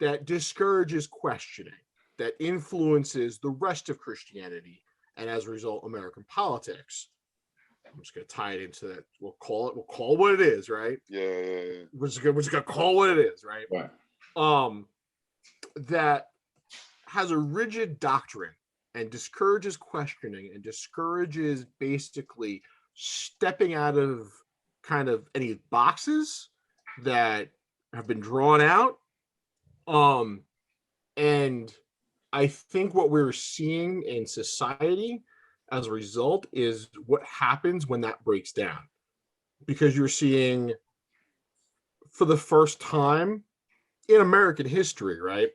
that discourages questioning, that influences the rest of Christianity, and as a result, American politics. I'm just gonna tie it into that. We'll call it what it is, right? Yeah. We're just gonna call it what it is, right? Right. That has a rigid doctrine and discourages questioning and discourages basically stepping out of kind of any boxes that have been drawn out. And I think what we're seeing in society as a result is what happens when that breaks down. Because you're seeing, for the first time in American history, right,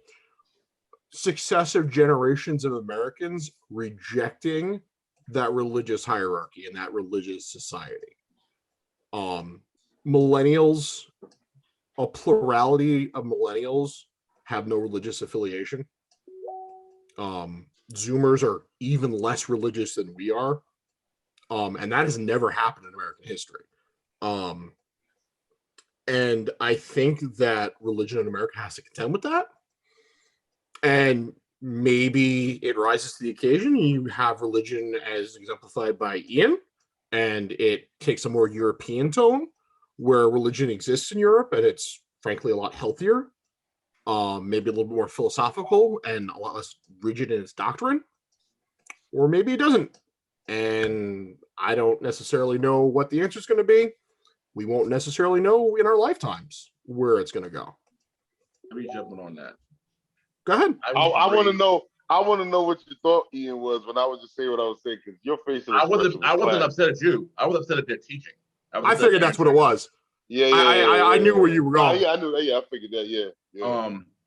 successive generations of Americans rejecting that religious hierarchy and that religious society. Millennials, a plurality of millennials have no religious affiliation. Zoomers are even less religious than we are. And that has never happened in American history. And I think that religion in America has to contend with that. And maybe it rises to the occasion. You have religion as exemplified by Ian, and it takes a more European tone, where religion exists in Europe, and it's frankly a lot healthier, maybe a little more philosophical and a lot less rigid in its doctrine. Or maybe it doesn't. And I don't necessarily know what the answer is going to be. We won't necessarily know in our lifetimes where it's going to go. Let me jump on that. Go ahead. I want to know. I want to know what you thought Ian was when I was just saying what I was saying, because your face. I wasn't upset at you. I was upset at their teaching. I figured that's what it was. Yeah, I knew where you were going. Yeah, I knew that. Yeah, I figured that. Yeah.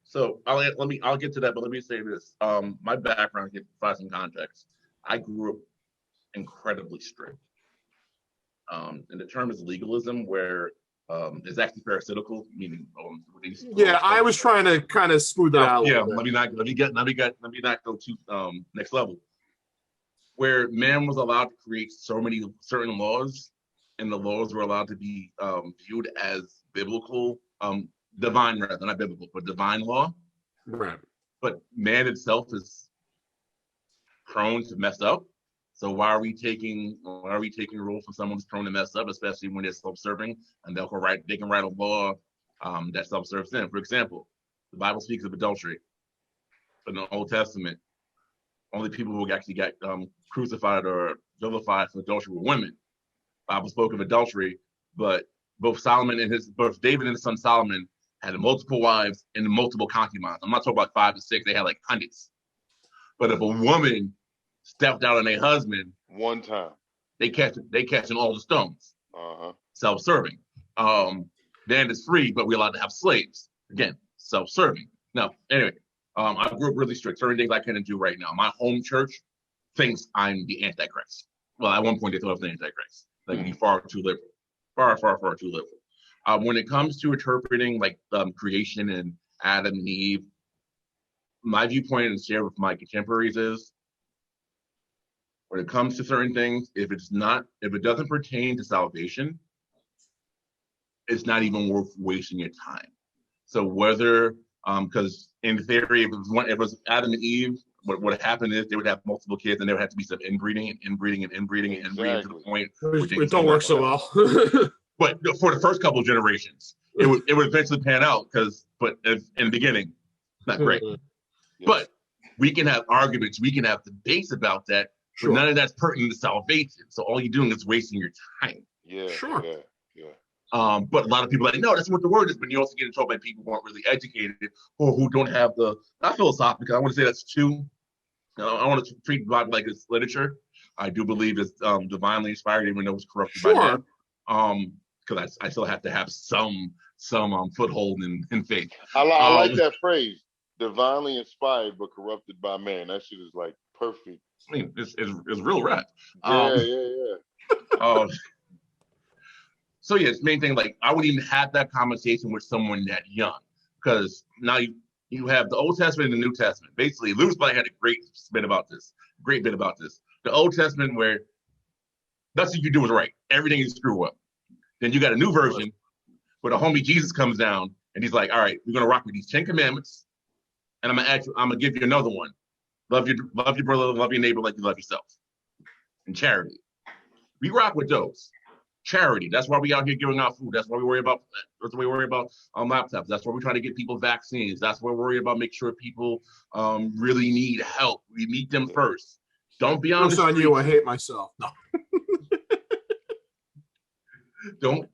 So I'll get to that, but let me say this. My background, to provide some context. I grew up incredibly strict. And the term is legalism, where it's actually parasitical, meaning I was trying to kind of smooth it out. Yeah, let me not go to next level. Where man was allowed to create so many certain laws, and the laws were allowed to be viewed as biblical, divine rather, not biblical, but divine law. Right. But man itself is prone to mess up. So why are we taking rules from someone who's prone to mess up, especially when they're self-serving and they can write a law that self-serves them. For example, the Bible speaks of adultery. In the Old Testament, only people who actually got crucified or vilified for adultery were women. The Bible spoke of adultery, but both David and his son Solomon had multiple wives and multiple concubines. I'm not talking about 5 to 6; they had like hundreds. But if a woman stepped out on a husband one time, they catching all the stones. Self-serving. Land is free, but we're allowed to have slaves. Again, self-serving. No, anyway, I grew up really strict. Certain things I couldn't do right now. My home church thinks I'm the Antichrist. Well, at one point they thought I was the Antichrist. Like be far too liberal. Far too liberal. When it comes to interpreting like creation and Adam and Eve, my viewpoint and share with my contemporaries is, when it comes to certain things, if it doesn't pertain to salvation, it's not even worth wasting your time. So whether, because in theory, if it was Adam and Eve, what would happen is they would have multiple kids, and there would have to be some inbreeding to the point. It don't work so well. But for the first couple of generations, it would eventually pan out but in the beginning, not great. Yes. But we can have arguments, we can have debates about that. Sure. But none of that's pertinent to salvation. So all you're doing is wasting your time. Yeah. Sure. Yeah. But a lot of people are like, no, that's what the word is. But you also get in trouble by people who aren't really educated or who don't have not philosophical. I want to say that's too. I want to treat the Bible like it's literature. I do believe it's divinely inspired, even though it's corrupted by man. Because I still have to have some foothold in faith. I like that phrase, divinely inspired but corrupted by man. That shit is like perfect. I mean, it's real rap. Yeah. So yeah, it's the main thing. Like, I wouldn't even have that conversation with someone that young, because now you have the Old Testament and the New Testament. Basically, Lewis Black had a great bit about this. The Old Testament, where nothing you do is right, everything is screw up. Then you got a new version where the homie Jesus comes down and he's like, all right, we're gonna rock with these 10 commandments, and I'm gonna give you another one. Love your brother, love your neighbor like you love yourself. And charity. We rock with those. Charity. That's why we out here giving out food. That's why we worry about laptops. That's why we try to get people vaccines. That's why we worry about making sure people really need help. We meet them first. Don't be on the street. You, I hate myself. No.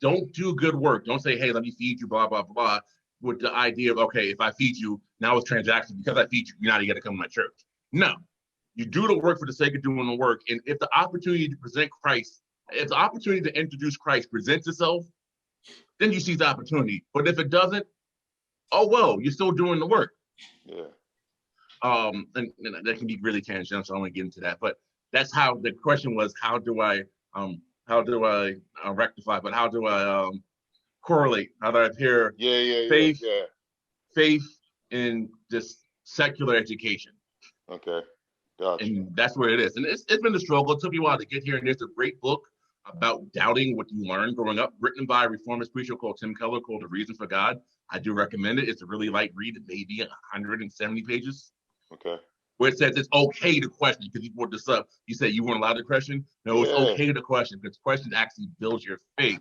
Don't do good work. Don't say, hey, let me feed you, blah, blah, blah, with the idea of, okay, if I feed you, now it's transaction. Because I feed you, now you got to come to my church. No. You do the work for the sake of doing the work. And if the opportunity to present Christ, if the opportunity to introduce Christ presents itself, then you seize the opportunity. But if it doesn't, oh, well, you're still doing the work. Yeah. And that can be really tangential, so I don't want to get into that. But that's how the question was, how do I rectify, but how do I correlate? How do I pair faith in just secular education? Okay. Gotcha. And that's where it is. And it's been a struggle. It took me a while to get here. And there's a great book about doubting what you learned growing up, written by a reformist preacher called Tim Keller, called The Reason for God. I do recommend it. It's a really light read. It may be 170 pages. Okay. Where it says it's okay to question, because you brought this up. You said you weren't allowed to question. No, it's okay to question, because question actually builds your faith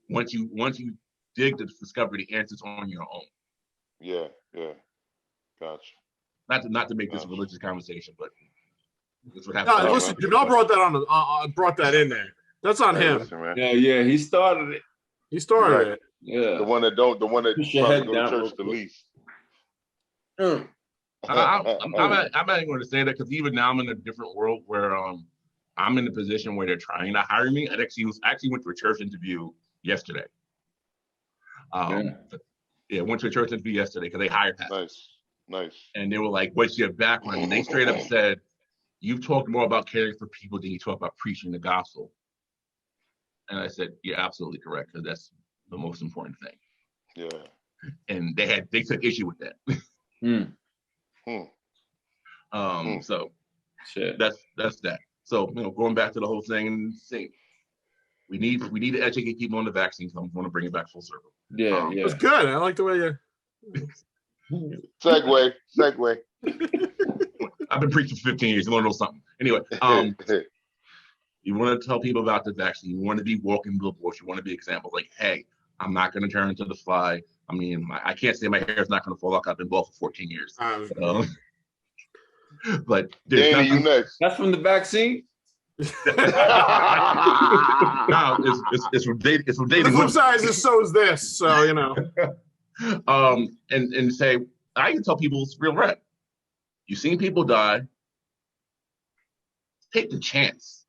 once you dig to discover the answers on your own. Yeah. Gotcha. Not to make this a religious conversation, but that's what happens. No, listen, Jamel brought that in there. That's on him. Listen, yeah, he started it. It. Yeah. The one that probably go to church the least. I'm not even going to say that because even now I'm in a different world where I'm in a position where they're trying to hire me. I actually went to a church interview yesterday. Went to a church interview yesterday because they hired pastors. Nice. And they were like, "What's your background?" And they straight up said, "You've talked more about caring for people than you talk about preaching the gospel." And I said, "You're absolutely correct because that's the most important thing." Yeah. And they took issue with that. So shit. That's that. So going back to the whole thing and saying we need to educate people on the vaccine. So I'm going to bring it back full circle. Yeah. It's good. I like the way you segue. I've been preaching for 15 years. You want to know something? Anyway, you want to tell people about the vaccine. You want to be walking billboards. You want to be examples like, hey, I'm not going to turn into the fly. I mean, I can't say my hair is not going to fall off. I've been bald for 14 years. But Danny, you next. That's from the vaccine. No, it's from dating. It's from dating. The flip side is so is this. So and say I can tell people it's real red. You've seen people die. Take the chance.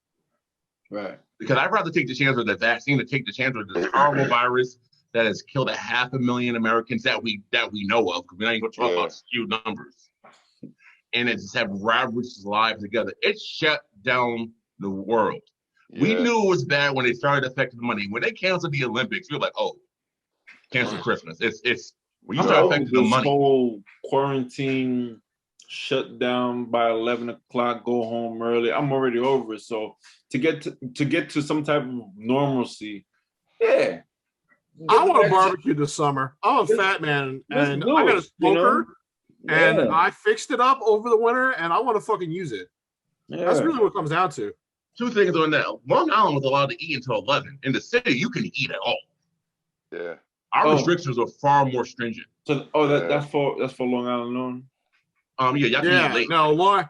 Right. Because I'd rather take the chance with the vaccine than take the chance with this horrible virus that has killed 500,000 Americans that we know of. Because we're not even going to talk about skewed numbers. And it's have ravaged lives together. It shut down the world. Yeah. We knew it was bad when they started affecting the money. When they canceled the Olympics, we were like, oh, cancel Christmas. It's when you start affecting the money. This whole quarantine shut down by 11 o'clock, go home early. I'm already over it. So to get to some type of normalcy, yeah. I want to barbecue this summer. I'm a fat man and I got a smoker. And I fixed it up over the winter, and I want to fucking use it. Yeah. That's really what it comes down to. Two things on that. Long Island was allowed to eat until 11. In the city, you can eat at all. Yeah. Our restrictions are far more stringent. So, that's for Long Island alone. You have to eat late. No, Long,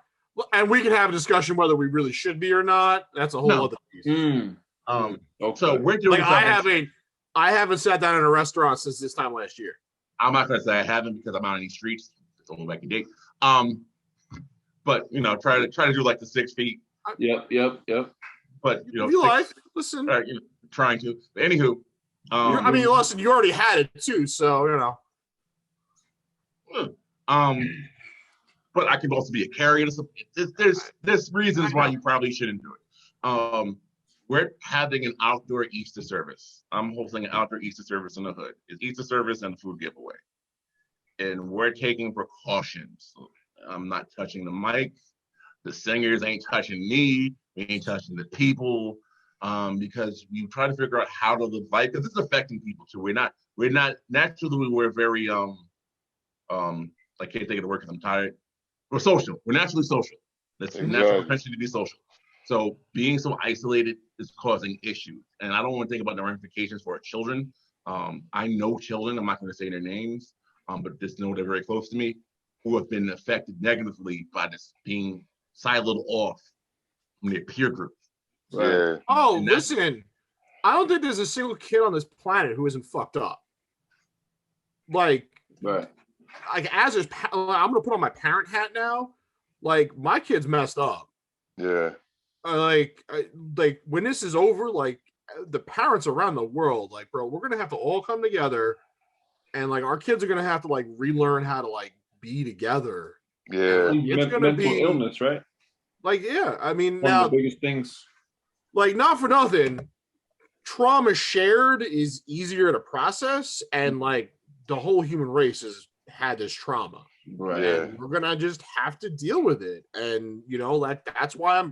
and we can have a discussion whether we really should be or not. That's a whole other piece. Okay. So we're doing. I haven't sat down in a restaurant since this time last year. I'm not gonna say I haven't because I'm out on these streets. Going back in date. But try to do like the 6 feet. Yep. But listen. Trying to. But anywho. Listen, you already had it too, so But I can also be a carrier. There's reasons why you probably shouldn't do it. We're having an outdoor Easter service. I'm hosting an outdoor Easter service in the hood. It's Easter service and a food giveaway. And we're taking precautions. I'm not touching the mic. The singers ain't touching me. We ain't touching the people because we try to figure out how to live life because it's affecting people too. We're not naturally. We're very I can't think of the word because I'm tired. We're social. We're naturally social. That's natural propensity to be social. So being so isolated is causing issues, and I don't want to think about the ramifications for our children. I know children. I'm not going to say their names. But just know they're very close to me, who have been affected negatively by this being siloed off from their peer group. Right? Yeah. Oh, listen, I don't think there's a single kid on this planet who isn't fucked up. Like as I'm gonna put on my parent hat now. Like my kid's messed up. Yeah. Like when this is over, like the parents around the world, like bro, we're gonna have to all come together. And like our kids are gonna have to like relearn how to like be together. Yeah, it's gonna be illness, right? Like, yeah, I mean, one now of the biggest things. Like, not for nothing, trauma shared is easier to process, and like the whole human race has had this trauma, right? Yeah. And we're gonna just have to deal with it, and that's why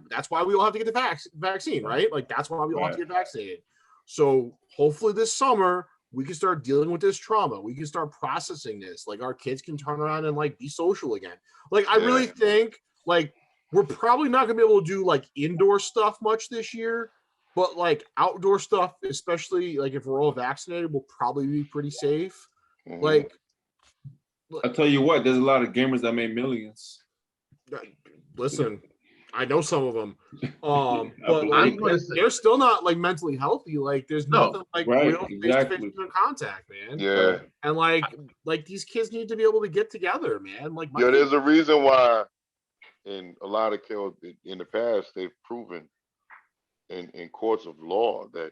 we all have to get the vaccine, right? Like that's why we all have to get vaccinated. So hopefully this summer we can start dealing with this trauma. We can start processing this. Like our kids can turn around and like be social again. Like I really think like we're probably not gonna be able to do like indoor stuff much this year, but like outdoor stuff, especially like if we're all vaccinated, will probably be pretty safe. Mm-hmm. Like I tell you what, there's a lot of gamers that made millions. Listen, I know some of them. But like they're still not like mentally healthy. Like there's nothing like real face-to-face contact, man. Yeah. And like these kids need to be able to get together, man. Like there's a reason why in a lot of cases in the past they've proven in courts of law that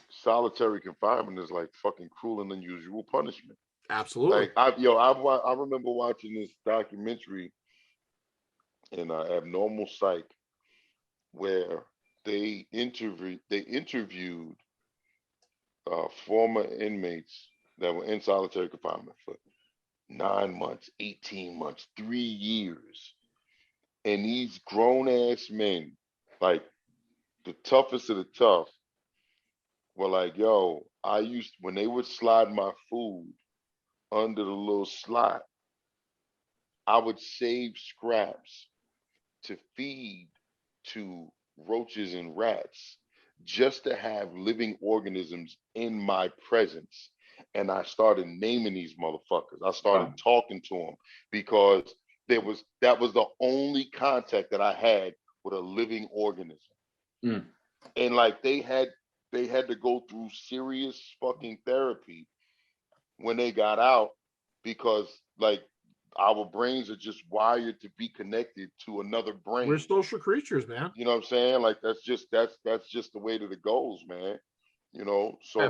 solitary confinement is like fucking cruel and unusual punishment. Absolutely. Like I remember watching this documentary in Abnormal Psych where they interviewed former inmates that were in solitary confinement for 9 months, 18 months, 3 years. And these grown ass men, like the toughest of the tough, were like, yo, when they would slide my food under the little slot, I would save scraps to feed to roaches and rats just to have living organisms in my presence. And I started naming these motherfuckers. I started talking to them because that was the only contact that I had with a living organism. And like they had to go through serious fucking therapy when they got out because like our brains are just wired to be connected to another brain. We're social creatures, man. You know what I'm saying? Like that's just the way that it goes, man. You know, so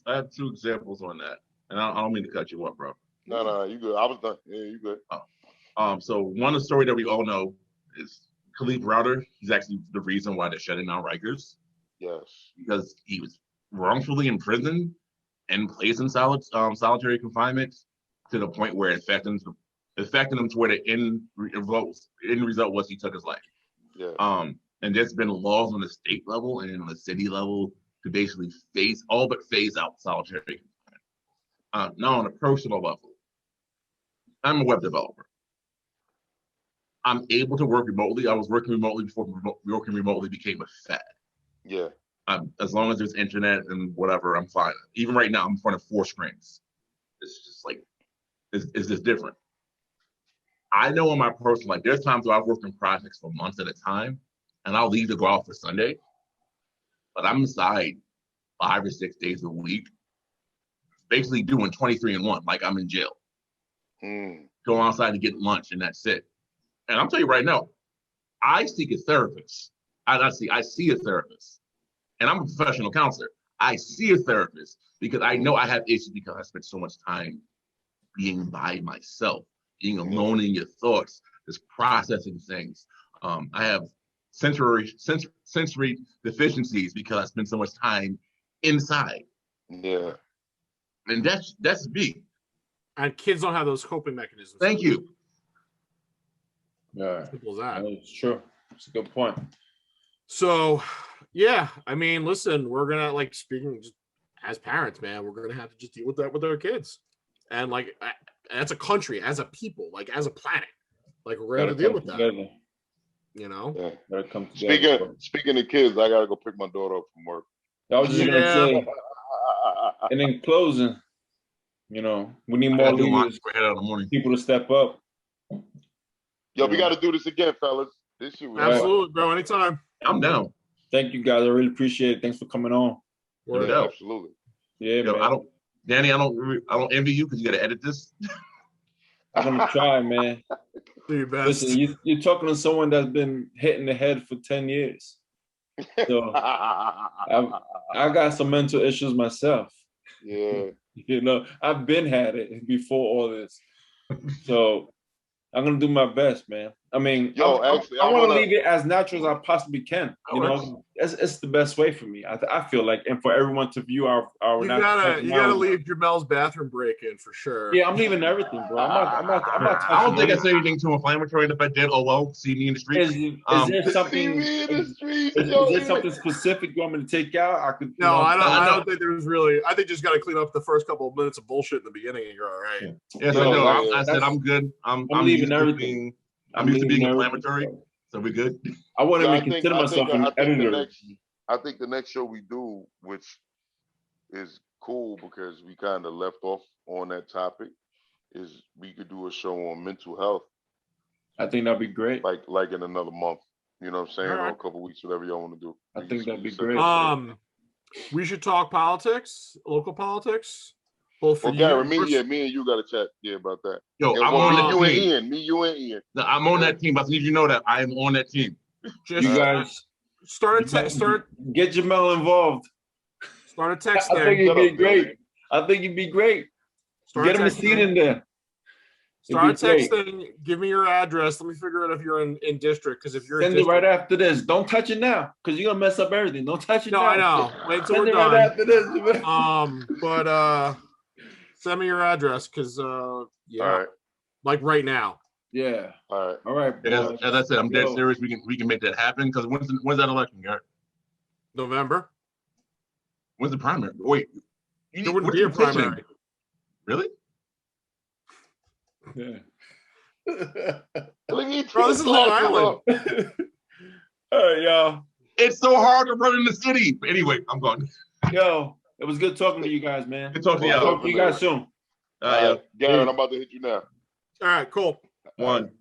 I have two examples on that, and I don't mean to cut you up, bro. No, you good. I was done. Yeah, you good. So one story that we all know is Khalif Router. He's actually the reason why they're shutting down Rikers. Yes. Because he was wrongfully imprisoned and placed in solitary confinement to the point where it affected him to where the end result was he took his life. Yeah. And there's been laws on the state level and on the city level to basically phase out solitary confinement. Now on a personal level, I'm a web developer. I'm able to work remotely. I was working remotely before working remotely became a fad. Yeah. As long as there's internet and whatever, I'm fine. Even right now, I'm in front of 4 screens. It's just like, it's just different. I know in my personal life, there's times where I've worked on projects for months at a time, and I'll leave to go out for Sunday, but I'm inside 5 or 6 days a week, basically doing 23-1, like I'm in jail. Go outside to get lunch, and that's it. And I'm telling you right now, I seek a therapist. I see a therapist. And I'm a professional counselor. I see a therapist because I know I have issues because I spent so much time being by myself, being alone in your thoughts, just processing things. I have sensory deficiencies because I spend so much time inside. Yeah. And that's me. And kids don't have those coping mechanisms. Thank you. Yeah. Simple as that. It's true. It's a good point. So, yeah, I mean, listen, we're gonna like speaking just as parents, man, we're gonna have to just deal with that with our kids, and like as a country, as a people, like as a planet, like we're gonna have to deal with that. You know, yeah. Gotta come together. Speaking of kids, I gotta go pick my daughter up from work. I was just gonna say, and in closing, you know, we need more leaders, people to step up. Yo, we got to do this again, fellas. This shit was absolutely, bro. Anytime. I'm down. Thank you, guys. I really appreciate it. Thanks for coming on. Yeah, absolutely. Yeah, man. Danny, I don't envy you because you got to edit this. I'm gonna try, man. Do your best. Listen, you're talking to someone that's been hit in the head for 10 years. So I got some mental issues myself. Yeah. You know, I've been had it before all this. So I'm gonna do my best, man. I mean, I want to leave it as natural as I possibly can. You know, it's the best way for me. I feel like, and for everyone to view our. You gotta leave Jamel's bathroom break in for sure. Yeah, I'm leaving everything, bro. I'm not. I don't think I said anything too inflammatory. If I did, oh well. See me in the street. Is there something? Is there something specific you want me to take out? I could. No, I don't think there's really. I think you just got to clean up the first couple of minutes of bullshit in the beginning, and you're all right. Yes, I said I'm good. I'm leaving everything. I'm used to being inflammatory, so we're good. I want to consider myself an editor. I think the next show we do, which is cool because we kind of left off on that topic, is we could do a show on mental health. I think that'd be great. Like in another month. You know what I'm saying? Or a couple weeks, whatever y'all want to do. I think that'd be great. We should talk politics, local politics. Both for Gary, me and you got to chat about that. Yo, I'm on that you team. And Ian. Me, you and Ian. No, I'm on that team. I need you to know that I am on that team. Just you guys get Jamel involved. Start a text thing. I think it'd be great. I think it'd be great. Get him a seat in there. Start texting. Give me your address. Let me figure out if you're in district. Because if you're send it right after this. Don't touch it now, because you're gonna mess up everything. Don't touch it now. No, I know. Wait till we're done. Right after this. But send me your address, because all right. Like right now. Yeah. All right. As I said, I'm dead serious. We can make that happen. Because when's that election, Garrett? November. When's the primary? Wait, there wouldn't be a primary. Really? Yeah. Bro, this is Long Island. All right, y'all. It's so hard to run in the city. Anyway, I'm gone. Yo, it was good talking to you guys, man. Good talking to you. I'll talk to you guys soon. Garrett, I'm about to hit you now. All right, cool. 1.